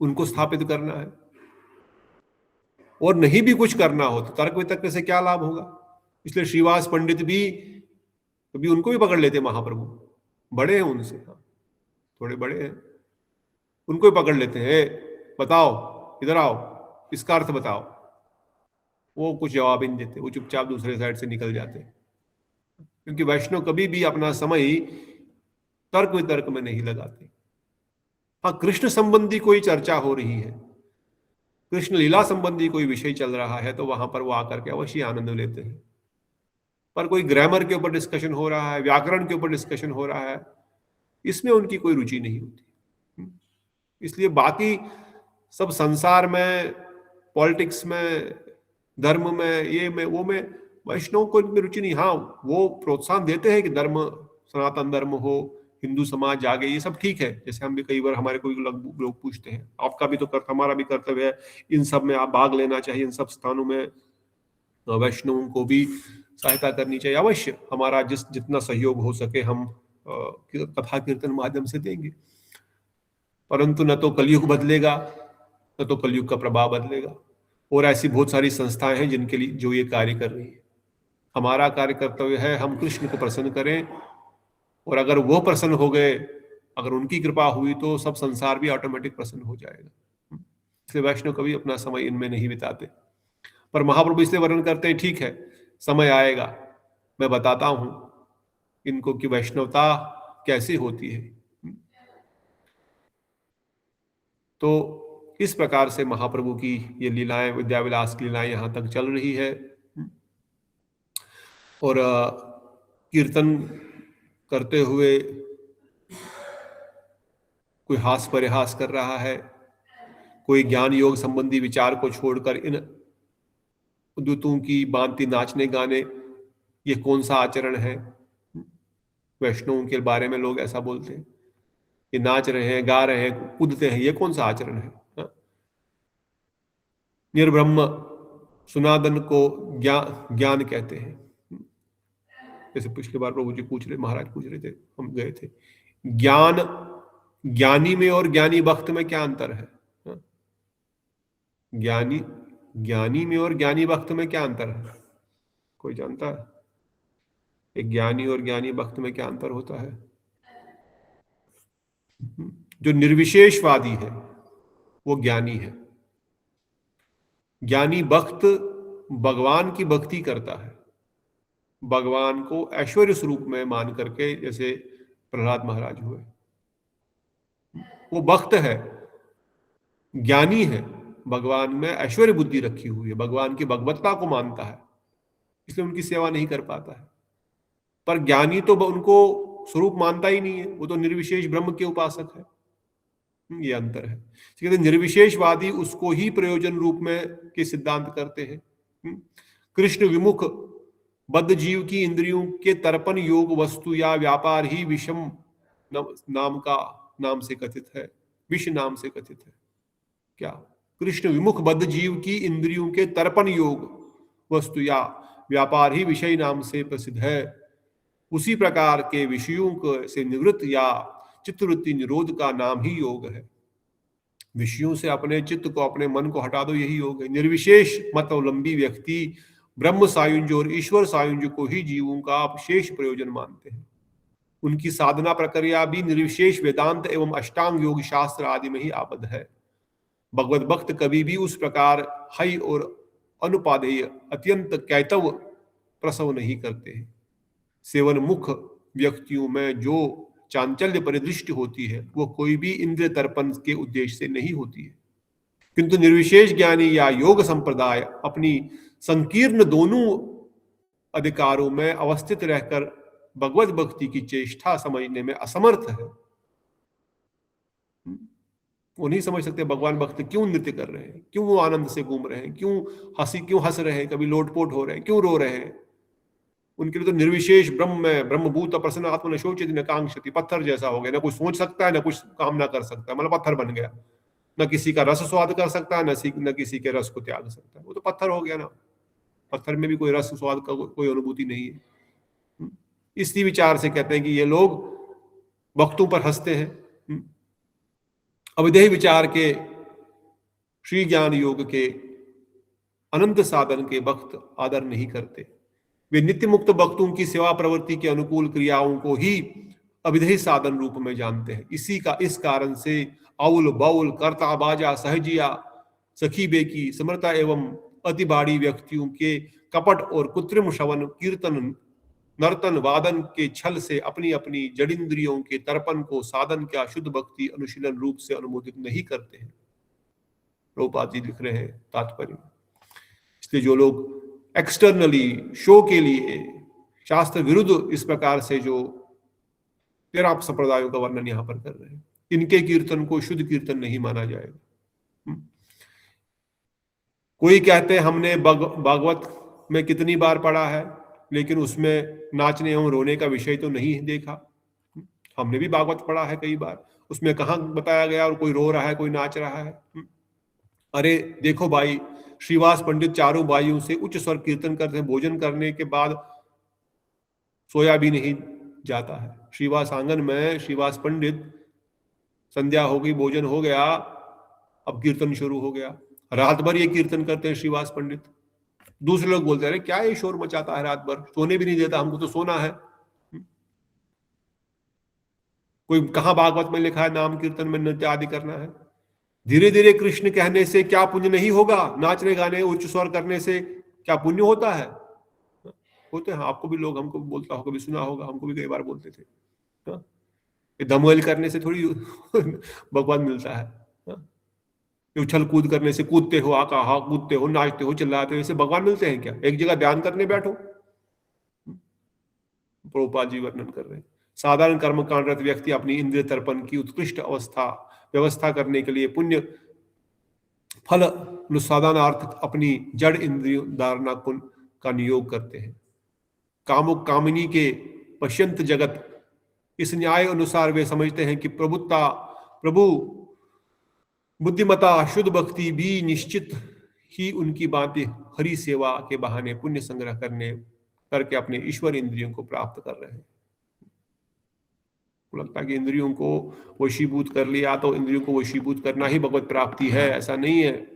उनको स्थापित करना है, और नहीं भी कुछ करना हो तो तर्क वितर्क से क्या लाभ होगा? इसलिए श्रीवास पंडित भी कभी उनको भी पकड़ लेते महाप्रभु, बड़े हैं उनसे, थोड़े बड़े हैं, उनको भी पकड़ लेते हैं, बताओ, इधर आओ, इसका अर्थ बताओ। वो कुछ जवाब ही नहीं देते, वो चुपचाप दूसरे साइड से निकल जाते हैं, क्योंकि वैष्णव कभी भी अपना समय तर्क वितर्क में नहीं लगाते। हाँ, कृष्ण संबंधी कोई चर्चा हो रही है, कृष्ण लीला संबंधी कोई विषय चल रहा है, तो वहां पर वो आकर के अवश्य आनंद लेते हैं। पर कोई ग्रामर के ऊपर डिस्कशन हो रहा है, व्याकरण के ऊपर डिस्कशन हो रहा है, इसमें उनकी कोई रुचि नहीं होती। इसलिए बाकी सब संसार में, पॉलिटिक्स में, धर्म में, ये में, वो में, वैष्णव को इनमें रुचि नहीं। हाँ, वो प्रोत्साहन देते हैं कि धर्म, सनातन धर्म हो, हिंदू समाज जागे, ये सब ठीक है। जैसे हम भी कई बार, हमारे कोई लोग पूछते हैं, आपका भी तो हमारा भी कर्तव्य है, इन सब में आप भाग लेना चाहिए, इन सब स्थानों में वैष्णवों को भी सहायता करनी चाहिए। अवश्य हमारा जितना सहयोग हो सके हम कथा कीर्तन माध्यम से देंगे, परंतु न तो कलयुग बदलेगा, न तो कलयुग का प्रभाव बदलेगा। और ऐसी बहुत सारी संस्थाएं हैं जिनके लिए जो ये कार्य कर रही है। हमारा कार्य कर्तव्य है हम कृष्ण को प्रसन्न करें, और अगर वो प्रसन्न हो गए, अगर उनकी कृपा हुई, तो सब संसार भी ऑटोमेटिक प्रसन्न हो जाएगा। इसलिए वैष्णव कभी अपना समय इनमें नहीं बिताते। पर महाप्रभु इसलिए वर्णन करते हैं, ठीक है समय आएगा, मैं बताता हूं इनको कि वैष्णवता कैसी होती है। तो इस प्रकार से महाप्रभु की ये लीलाएं, विद्याविलास की लीलाएं यहां तक चल रही है। और कीर्तन करते हुए कोई हास परिहास कर रहा है, कोई ज्ञान योग संबंधी विचार को छोड़कर इन उद्युतों की भांति नाचने गाने, ये कौन सा आचरण है? वैष्णवों के बारे में लोग ऐसा बोलते हैं, ये नाच रहे हैं, गा रहे हैं, कूदते हैं, ये कौन सा आचरण है? निर्ब्रह्म सुनादन को ज्ञान कहते हैं। जैसे पिछली बार प्रभु जी महाराज पूछ रहे थे, हम गए थे, ज्ञानी में और ज्ञानी भक्त में क्या अंतर है? ज्ञानी में और ज्ञानी भक्त में क्या अंतर है? कोई जानता है? एक ज्ञानी और ज्ञानी भक्त में क्या अंतर होता है? जो निर्विशेषवादी है वो ज्ञानी है। ज्ञानी भक्त भगवान की भक्ति करता है, भगवान को ऐश्वर्य स्वरूप में मान करके, जैसे प्रहलाद महाराज हुए, वो भक्त है, ज्ञानी है, भगवान में ऐश्वर्य बुद्धि रखी हुई है, भगवान की भगवत्ता को मानता है, इसलिए उनकी सेवा नहीं कर पाता है। पर ज्ञानी तो उनको स्वरूप मानता ही नहीं है, वो तो निर्विशेष ब्रह्म के उपासक है। ये अंतर है। कहते निर्विशेषवादी उसको ही प्रयोजन रूप में के सिद्धांत करते हैं। कृष्ण विमुख बद्ध जीव की इंद्रियों के तर्पण योग वस्तु या व्यापार ही विषम नाम से कथित है, विष नाम से कथित है। क्या? कृष्ण विमुख बद्ध जीव की इंद्रियों के तर्पण योग वस्तु या व्यापार ही विषय नाम से प्रसिद्ध है। उसी प्रकार के विषयों से निवृत्त या चित्तवृत्ति निरोध का नाम ही योग है। विषयों से अपने चित्त को, अपने मन को हटा दो, यही योग है। निर्विशेष मतवलंबी व्यक्ति ब्रह्म सायुंज और ईश्वर सायुंज को ही जीवों का शेष प्रयोजन मानते हैं। उनकी साधना प्रक्रिया भी निर्विशेष वेदांत एवं अष्टांग योग शास्त्र आदि में ही आबद्ध है। भगवत भक्त कभी भी उस प्रकार हय और अनुपादेय अत्यंत कैतव प्रसव नहीं करते हैं। सेवन मुख व्यक्तियों में जो चांचल्य परिदृष्टि होती है वो कोई भी इंद्रिय तर्पण के उद्देश्य से नहीं होती है, किंतु निर्विशेष ज्ञानी या योग संप्रदाय अपनी संकीर्ण दोनों अधिकारों में अवस्थित रहकर भगवत भक्ति की चेष्टा समझने में असमर्थ है। वो नहीं समझ सकते भगवान भक्त क्यों नृत्य कर रहे हैं, क्यों वो आनंद से घूम रहे हैं, क्यों हंस रहे हैं, कभी लोटपोट हो रहे हैं, क्यों रो रहे हैं। उनके लिए तो निर्विशेष ब्रह्म में ब्रह्मभूत प्रसन्न आत्मा न शोचित न कांक्षति, पत्थर जैसा हो गया, ना कुछ सोच सकता है, ना कुछ कामना कर सकता है, मतलब पत्थर बन गया। न किसी का रस स्वाद कर सकता है, न किसी के रस को त्याग सकता है, वो तो पत्थर हो गया ना। पत्थर में भी कोई रस स्वाद का कोई अनुभूति नहीं है। इसी विचार से कहते हैं कि ये लोग भक्तों पर हंसते हैं। अविदेही विचार के श्री ज्ञान योग के अनंत साधन के भक्त आदर नहीं करते। वे नित्य मुक्त भक्तों की सेवा प्रवृत्ति के अनुकूल क्रियाओं को ही अविधेय साधन रूप में जानते हैं। इस कारण से औल बाउल कर्ता बाजा सहजिया सखी बेकी समर्था एवं अतिबाड़ी व्यक्तियों के कपट और कृत्रिम श्रवण कीर्तन नर्तन वादन के छल से अपनी अपनी जड़िंद्रियों के तर्पण को साधन का शुद्ध भक्ति अनुशीलन रूप से अनुमोदित नहीं करते हैं। प्रभुपाद जी लिख रहे हैं तात्पर्य। इसलिए जो लोग एक्सटर्नली शो के लिए शास्त्र विरुद्ध इस प्रकार से जो 13 संप्रदायों का वर्णन यहां पर कर रहे हैं, इनके कीर्तन को शुद्ध कीर्तन नहीं माना जाएगा। कोई कहते हैं हमने भागवत में कितनी बार पढ़ा है, लेकिन उसमें नाचने एवं रोने का विषय तो नहीं देखा। हमने भी भागवत पढ़ा है कई बार, उसमें कहाँ बताया गया और कोई रो रहा है, कोई नाच रहा है। अरे देखो भाई, श्रीवास पंडित चारों भाइयों से उच्च स्वर कीर्तन करते हैं, भोजन करने के बाद सोया भी नहीं जाता है। श्रीवास आंगन में श्रीवास पंडित, संध्या हो गई, भोजन हो गया, अब कीर्तन शुरू हो गया। रात भर ये कीर्तन करते हैं श्रीवास पंडित। दूसरे लोग बोलते हैं क्या ये शोर मचाता है रात भर, सोने भी नहीं देता, हमको तो सोना है। कोई कहां भागवत में लिखा है नाम कीर्तन में नृत्य आदि करना है? धीरे धीरे कृष्ण कहने से क्या पुण्य नहीं होगा? नाचने गाने उच्च स्वर करने से क्या पुण्य होता है? होते हैं, आपको भी लोग, हमको भी बोलता होगा, कभी सुना होगा, हमको भी कई बार बोलते थे। हाँ? ये दमोल करने से थोड़ी भगवान मिलता है। हाँ? उछल कूद करने से, कूदते हो आका हा, कूदते हो, नाचते हो, चिल्लाते हो, इससे भगवान मिलते हैं क्या? एक जगह ध्यान करने बैठो। प्रभुपाद जी वर्णन कर रहे हैं, साधारण कर्म कांडरत व्यक्ति अपनी इंद्रिय तर्पण की उत्कृष्ट अवस्था व्यवस्था करने के लिए पुण्य फल अनुसाधनार्थ अपनी जड़ इंद्रिय धारणा का नियोग करते हैं। कामुक कामिनी के पश्यंत जगत, इस न्याय अनुसार वे समझते हैं कि प्रभु बुद्धिमता शुद्ध भक्ति भी निश्चित ही उनकी बातें हरि सेवा के बहाने पुण्य संग्रह करके अपने ईश्वर इंद्रियों को प्राप्त कर रहे हैं। लगता है कि इंद्रियों को वशीभूत कर लिया तो इंद्रियों को वशीभूत करना ही भगवत प्राप्ति है, ऐसा नहीं है।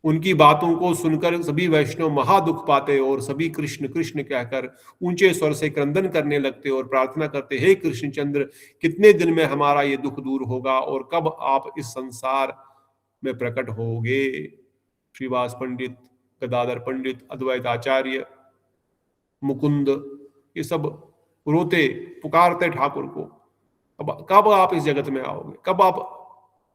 उनकी बातों को सुनकर सभी वैष्णव महादुख पाते और सभी कृष्ण कृष्ण कहकर ऊंचे स्वर से क्रंदन करने लगते और प्रार्थना करते, हे कृष्णचंद्र, कितने दिन में हमारा ये दुख दूर होगा और कब आप इस संसार में प्रकट होगे? श्रीवास पंडित, गदाधर पंडित, अद्वैत आचार्य, मुकुंद, ये सब रोते पुकारते ठाकुर को, अब कब आप इस जगत में आओगे, कब आप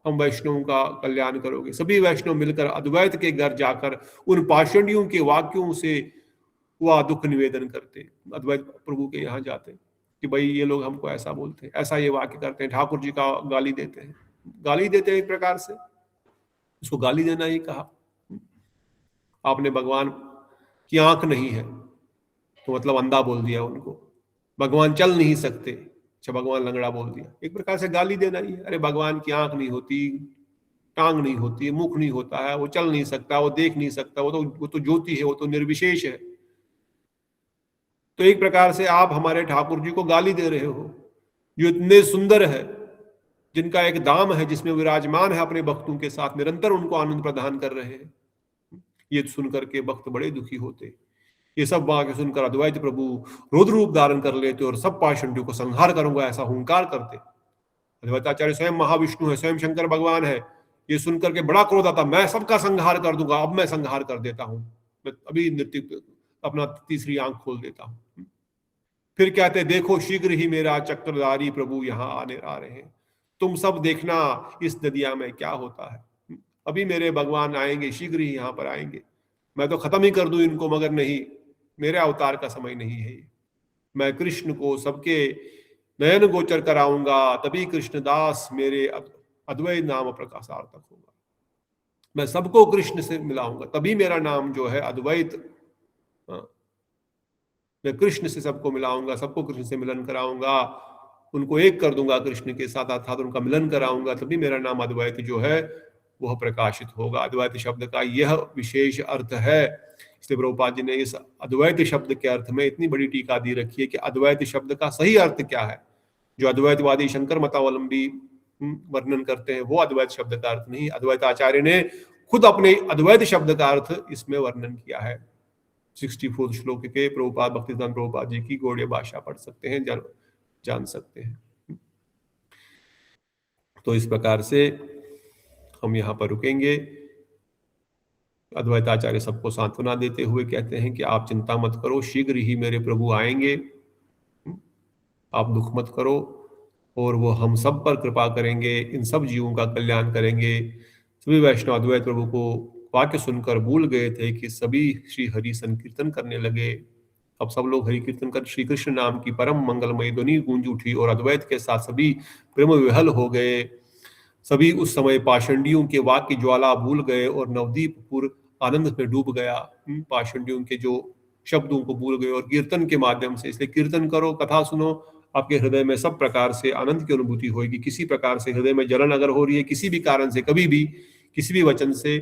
हम वैष्णवों का कल्याण करोगे? सभी वैष्णव मिलकर अद्वैत के घर जाकर उन पाषंडियों के वाक्यों से वह दुख निवेदन करते, अद्वैत प्रभु के यहाँ जाते कि भाई ये लोग हमको ऐसा बोलते हैं, ऐसा ये वाक्य करते हैं, ठाकुर जी का गाली देते हैं। गाली देते हैं एक प्रकार से, उसको गाली देना ही कहा। आपने भगवान की आंख नहीं है तो मतलब अंधा बोल दिया उनको, भगवान चल नहीं सकते, अच्छा भगवान लंगड़ा बोल दिया, एक प्रकार से गाली देना ही है। अरे भगवान की आंख नहीं होती, टांग नहीं होती, मुख नहीं होता है, वो चल नहीं सकता, वो देख नहीं सकता, वो तो ज्योति है, वो तो निर्विशेष है। तो एक प्रकार से आप हमारे ठाकुर जी को गाली दे रहे हो, जो इतने सुंदर है, जिनका एक धाम है जिसमें विराजमान है, अपने भक्तों के साथ निरंतर उनको आनंद प्रदान कर रहे हैं। ये सुनकर के भक्त बड़े दुखी होते। ये सब वाक्य सुनकर अद्वैत प्रभु रुद्र रूप धारण कर लेते और सब पाषंडियों को संहार करूंगा ऐसा हुंकार करते। अद्वैताचार्य स्वयं महाविष्णु है, स्वयं शंकर भगवान है, ये सुनकर के बड़ा क्रोध आता, मैं सबका संहार कर दूंगा, अब मैं संहार कर देता हूं, मैं अभी नृत्य अपना तीसरी आंख खोल देता हूं। फिर कहते, देखो शीघ्र ही मेरा चक्रधारी प्रभु यहाँ आ रहे हैं, तुम सब देखना इस नदिया में क्या होता है। अभी मेरे भगवान आएंगे, शीघ्र ही यहाँ पर आएंगे, मैं तो खत्म ही कर दूं इनको, मगर नहीं, मेरे अवतार का समय नहीं है। मैं कृष्ण को सबके नयन गोचर कराऊंगा, तभी कृष्णदास मेरे अद्वैत नाम प्रकाशार्थक होगा। मैं सबको कृष्ण से मिलाऊंगा, तभी मेरा नाम जो है अद्वैत, मैं कृष्ण से सबको मिलाऊंगा, सबको कृष्ण से मिलन कराऊंगा, उनको एक कर दूंगा कृष्ण के साथ, अर्थात उनका मिलन कराऊंगा, तभी मेरा नाम अद्वैत जो है वह प्रकाशित होगा। अद्वैत शब्द का यह विशेष अर्थ है। इसलिए प्रभुपाद जी ने इस अद्वैत शब्द के अर्थ में इतनी बड़ी टीका दी रखी है कि अद्वैत शब्द का सही अर्थ क्या है। जो अद्वैतवादी शंकर मतावलंबी वर्णन करते हैं वो अद्वैत शब्द का अर्थ नहीं, अद्वैत आचार्य ने खुद अपने अद्वैत शब्द का अर्थ इसमें वर्णन किया है। 64 श्लोक के प्रभुपाद भक्तिदान प्रभुपाद जी की गौड़ीय भाषा पढ़ सकते हैं, जान सकते हैं। तो इस प्रकार से हम यहाँ पर रुकेंगे। अद्वैताचार्य सबको सांत्वना देते हुए कहते हैं कि आप चिंता मत करो, शीघ्र ही मेरे प्रभु आएंगे, आप दुख मत करो, और वो हम सब पर कृपा करेंगे, इन सब जीवों का कल्याण करेंगे। सभी वैष्णव अद्वैत प्रभु को वाक्य सुनकर भूल गए थे कि सभी श्री हरि संकीर्तन करने लगे। अब सब लोग हरि कीर्तन कर श्री कृष्ण नाम की परम मंगलमयी ध्वनि गूंज उठी और अद्वैत के साथ सभी प्रेम विहल हो गए। सभी उस समय पाषंडियों के वाक्य ज्वाला भूल गए और नवदीपपुर आनंद में डूब गया। पाषंडियों के जो शब्दों को भूल गए और कीर्तन के माध्यम से, इसलिए कीर्तन करो, कथा सुनो, आपके हृदय में सब प्रकार से आनंद की अनुभूति होगी। किसी प्रकार से हृदय में जलन अगर हो रही है किसी भी कारण से, कभी भी किसी भी वचन से,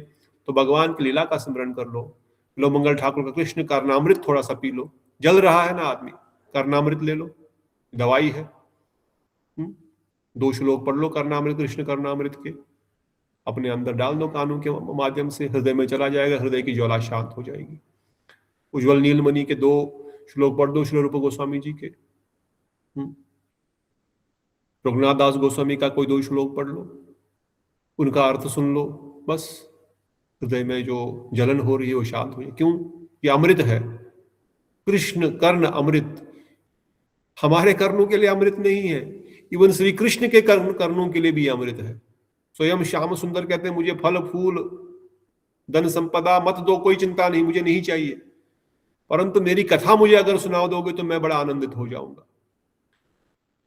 तो भगवान की लीला का स्मरण कर लो। लो मंगल ठाकुर का कृष्ण कर्णामृत थोड़ा सा पी लो, जल रहा है ना आदमी, कर्णामृत ले लो, दवाई है। 2 श्लोक पढ़ लो कर्णामृत, कृष्ण कर्णामृत के, अपने अंदर डाल दो कानों के माध्यम से, हृदय में चला जाएगा, हृदय की ज्वाला शांत हो जाएगी। उज्ज्वल नीलमणि के 2 श्लोक पढ़ दो, श्री रूप गोस्वामी जी के। रघुनाथ दास गोस्वामी का कोई 2 श्लोक पढ़ लो। उनका अर्थ सुन लो, बस हृदय में जो जलन हो रही है वो शांत हो जाए। क्यों? ये अमृत है, कृष्ण कर्ण अमृत। हमारे कर्णों के लिए अमृत नहीं है, इवन श्री कृष्ण के कर्णों के लिए भी अमृत है। स्वयं श्याम सुंदर कहते हैं मुझे फल फूल धन संपदा मत दो, कोई चिंता नहीं, मुझे नहीं चाहिए, परंतु मेरी कथा मुझे अगर सुना दोगे तो मैं बड़ा आनंदित हो जाऊंगा।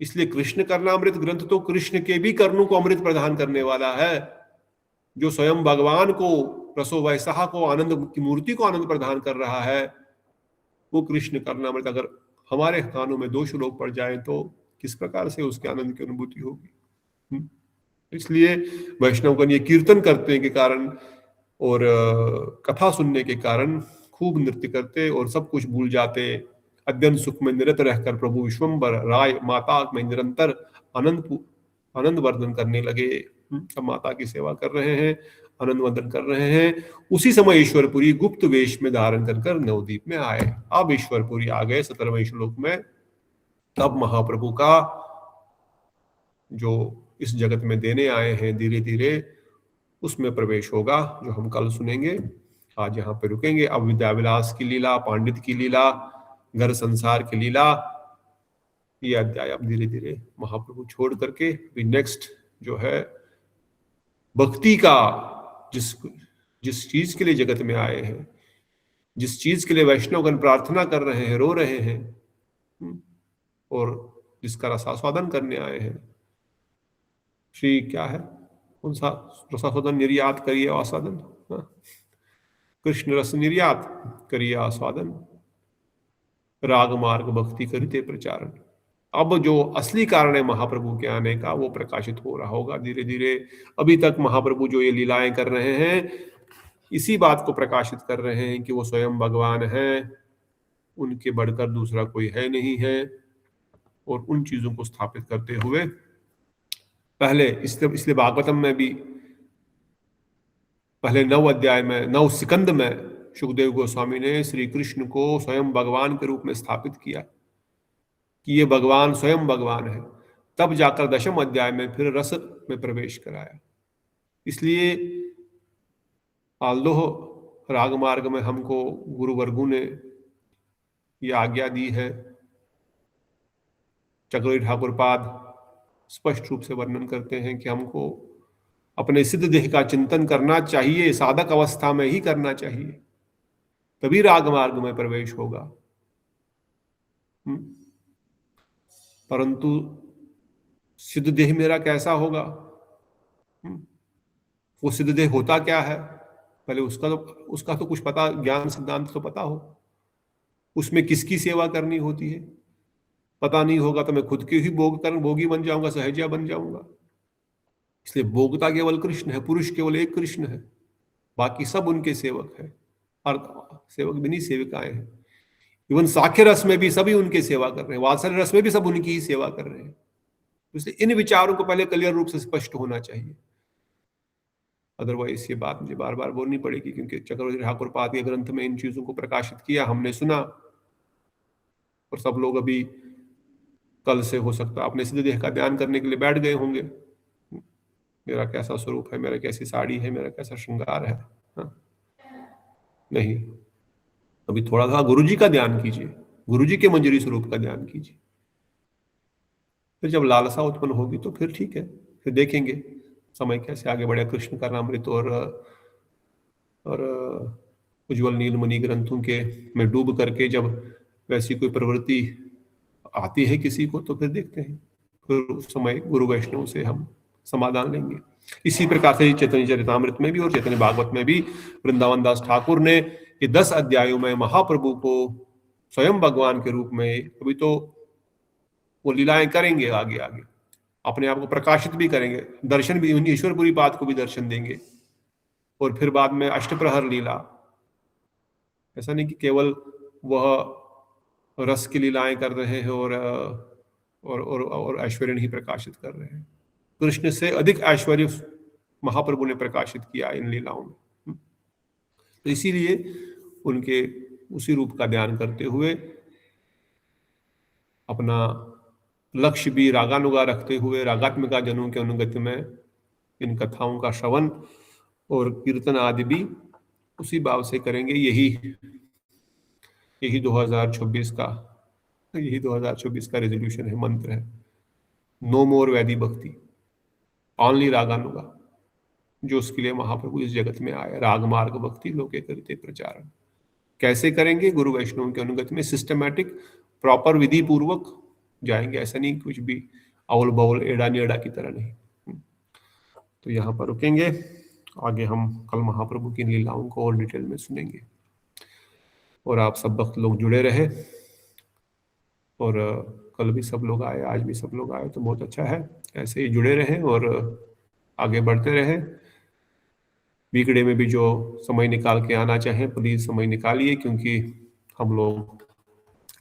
इसलिए कृष्ण कर्णामृत ग्रंथ तो कृष्ण के भी कर्णों को अमृत प्रदान करने वाला है। जो स्वयं भगवान को, रसो वैसाह को, आनंद की मूर्ति को आनंद प्रदान कर रहा है, वो कृष्ण कर्णामृत अगर हमारे कानों में 2 श्लोक पड़ जाए तो किस प्रकार से उसके आनंद की अनुभूति होगी। इसलिए वैष्णवगण ये कीर्तन करते के कारण और कथा सुनने के कारण खूब नृत्य करते और सब कुछ भूल जाते, अत्यंत सुख में निरत रहकर प्रभु विश्वम्बर राय माता में निरंतर आनंद वर्धन करने लगे। अब माता की सेवा कर रहे हैं, आनंद वर्धन कर रहे हैं। उसी समय ईश्वरपुरी गुप्त वेश में धारण कर नवदीप में आए। अब ईश्वरपुरी आ गए 17वें श्लोक में। तब महाप्रभु का जो इस जगत में देने आए हैं धीरे धीरे उसमें प्रवेश होगा, जो हम कल सुनेंगे। आज यहाँ पे रुकेंगे। अब विद्याविलास की लीला, पांडित की लीला, घर संसार की लीला, ये अध्याय अब धीरे धीरे महाप्रभु छोड़ करके भी नेक्स्ट जो है भक्ति का, जिस चीज के लिए जगत में आए हैं, जिस चीज के लिए वैष्णवगण प्रार्थना कर रहे हैं, रो रहे हैं, और जिसका रसास्वादन करने आए हैं, श्री क्या है, कौन सा रसास्वादन? निर्यात करिए आस्वादन, कृष्ण रस निर्यात करिए आस्वादन, राग मार्ग भक्ति करिते प्रचारण। अब जो असली कारण है महाप्रभु के आने का वो प्रकाशित हो रहा होगा धीरे धीरे। अभी तक महाप्रभु जो ये लीलाएं कर रहे हैं इसी बात को प्रकाशित कर रहे हैं कि वो स्वयं भगवान हैं, उनके बढ़कर दूसरा कोई है नहीं है, और उन चीजों को स्थापित करते हुए पहले इसलिए भागवतम में भी पहले 9 अध्याय में 9 सिकंद में सुखदेव गोस्वामी ने श्री कृष्ण को स्वयं भगवान के रूप में स्थापित किया कि ये भगवान स्वयं भगवान है। तब जाकर 10वें अध्याय में फिर रस में प्रवेश कराया। इसलिए आल्दोह राग मार्ग में हमको गुरु वर्गु ने ये आज्ञा दी है। चक्रवर्ती ठाकुर पाद स्पष्ट रूप से वर्णन करते हैं कि हमको अपने सिद्ध देह का चिंतन करना चाहिए, साधक अवस्था में ही करना चाहिए, तभी राग मार्ग में प्रवेश होगा। परंतु सिद्ध देह मेरा कैसा होगा? वो सिद्ध देह होता क्या है? पहले उसका तो कुछ पता, ज्ञान सिद्धांत तो पता हो। उसमें किसकी सेवा करनी होती है पता नहीं होगा तो मैं खुद के ही भोगी बन जाऊंगा, सहजिया बन जाऊंगा। इसलिए भोगता केवल कृष्ण है, पुरुष केवल एक कृष्ण है, बाकी सब उनके सेवक है। सेवक भी नहीं, सेविकाएं हैं। इवन साख्य रस में भी सभी उनके सेवा कर रहे हैं, वात्सल्य रस में भी सब उनकी ही सेवा कर रहे हैं। इसलिए इन विचारों को पहले क्लियर रूप से स्पष्ट होना चाहिए, अदरवाइज ये बात मुझे बार बार बोलनी पड़ेगी, क्योंकि चक्रवर्ती ठाकुर पाद के ग्रंथ में इन चीजों को प्रकाशित किया, हमने सुना, और सब लोग अभी कल से हो सकता अपने सिद्ध देह का ध्यान करने के लिए बैठ गए होंगे। मेरा कैसा स्वरूप है, मेरा कैसी साड़ी है, मेरा कैसा श्रृंगार है। नहीं, अभी थोड़ा सा गुरुजी का ध्यान कीजिए, गुरुजी के मंजरी स्वरूप का ध्यान कीजिए। फिर जब लालसा उत्पन्न होगी तो फिर ठीक है, फिर देखेंगे समय कैसे आगे बढ़े। कृष्ण का नामृत और उज्ज्वल नीलमणि ग्रंथों के में डूब करके जब वैसी कोई प्रवृत्ति आती है किसी को तो फिर देखते हैं, फिर उस समय गुरु वैष्णव से हम समाधान लेंगे। इसी प्रकार से चैतन्य चरितामृत में भी और चैतन्य भागवत में भी वृंदावन दास ठाकुर ने ये 10 अध्यायों में महाप्रभु को स्वयं भगवान के रूप में, अभी तो वो लीलाएं करेंगे आगे आगे, अपने आप को प्रकाशित भी करेंगे, दर्शन भी, ईश्वरपुरी पाद को भी दर्शन देंगे, और फिर बाद में अष्टप्रहर लीला। ऐसा नहीं कि केवल वह रस की लीलाएं कर रहे हैं और ऐश्वर्य नहीं प्रकाशित कर रहे हैं। कृष्ण से अधिक ऐश्वर्य महाप्रभु ने प्रकाशित किया इन लीलाओं में। तो इसीलिए उनके उसी रूप का ध्यान करते हुए अपना लक्ष्य भी रागानुगा रखते हुए रागात्मिका जनों के अनुगत्य में इन कथाओं का श्रवण और कीर्तन आदि भी उसी भाव से करेंगे। यही 2024 का रेजोल्यूशन है, मंत्र है। नो मोर वैदिक भक्ति, ओनली रागानुगा, जो उसके लिए महाप्रभु इस जगत में आए। राग मार्ग भक्ति लोके करते प्रचारण। कैसे करेंगे? गुरु वैष्णव के अनुगत में सिस्टमैटिक प्रॉपर विधि पूर्वक जाएंगे। ऐसा नहीं कुछ भी अवल बवल एड़ा नेड़ा की तरह नहीं। तो यहाँ पर रुकेंगे, आगे हम कल महाप्रभु की लीलाओं को और डिटेल में सुनेंगे। और आप सब भक्त लोग जुड़े रहे, और कल भी सब लोग आए, आज भी सब लोग आए, तो बहुत अच्छा है। ऐसे ही जुड़े रहें और आगे बढ़ते रहें। वीकडे में भी जो समय निकाल के आना चाहें प्लीज समय निकालिए, क्योंकि हम लोग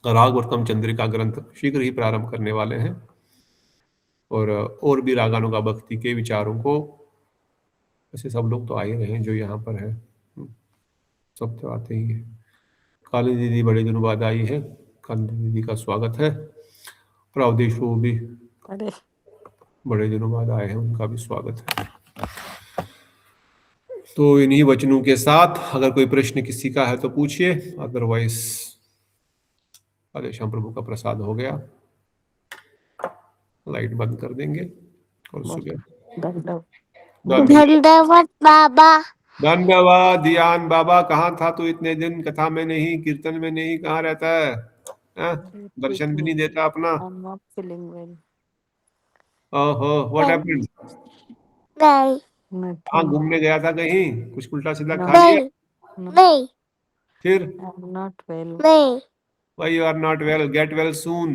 राग उत्तम चंद्रिका ग्रंथ शीघ्र ही प्रारंभ करने वाले हैं। और भी रागानुगा भक्ति के विचारों को, वैसे सब लोग तो आ ही रहे हैं जो यहाँ पर है, सब तो आते ही है। काली दीदी बड़े दिनों बाद आई है, काली दीदी का स्वागत है। प्रावदेश वो भी बड़े दिनों बाद आए हैं, उनका भी स्वागत है। तो इन्हीं वचनों के साथ अगर कोई प्रश्न किसी का है तो पूछिए, अदरवाइज श्याम प्रभु का प्रसाद हो गया, लाइट बंद कर देंगे और सुबह धन्यवाद बाबा। धन्यवाद। ध्यान बाबा, कहाँ था तू इतने दिन? कथा में नहीं, कीर्तन में नहीं, कहाँ रहता है? दर्शन भी नहीं देता अपना। ओहो, व्हाट हैपेंड? हाँ, घूमने गया था कहीं? कुछ उल्टा सीधा खा लिया? नहीं। फिर नॉट वेल। नहीं। Why you are not well? Get well soon.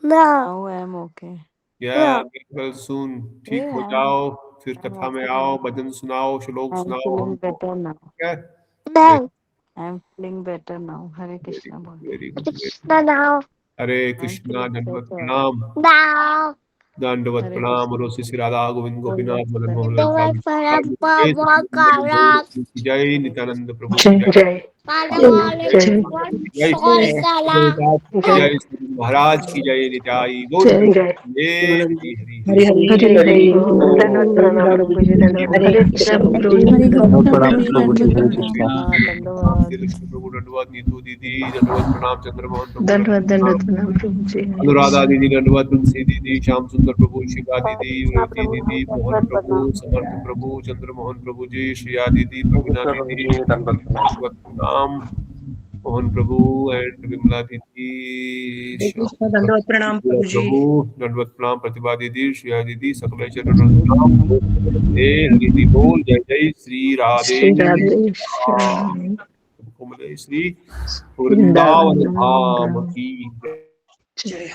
Now I am okay. Yeah, get well soon. ठीक हो जाओ, फिर कथा में आओ, भजन सुनाओ, श्लोक सुनाओ। Better now. क्या? I am feeling better now. Hare Krishna. Very good. Krishna now. हरे कृष्णा। दंडवत प्रणाम। Now. दंडवत प्रणाम। रोसी श्री राधा गोविंद गोपीनाथ मदन मोहन दंडवत प्रणाम बाबा का जय नित्यानंद प्रभु की जय। जय श्री महाराज की जय। निताई गौर प्रभु। दंडवत नीतू दीदी, दंडवत प्रणाम चंद्रमोहन प्रभु, अनुराधा दीदी, दंडवत तुलसी दीदी, श्याम सुंदर प्रभु, शिवा दीदी, व्रती दीदी, मोहन प्रभु, समर्थ प्रभु, चंद्रमोहन प्रभु जी, श्रिया दीदी, प्रवीणा दीदी, दंडवत प्रणाम मोहन प्रभु एंड विमला दीदी, दंडवत प्रणाम प्रभु, दंडवत प्रणाम प्रतिभा दीदी, श्रिया दीदी, सकल चरण प्रणाम। हरि बोल। जय जय श्री राधे श्री वृंदावन धाम की जय।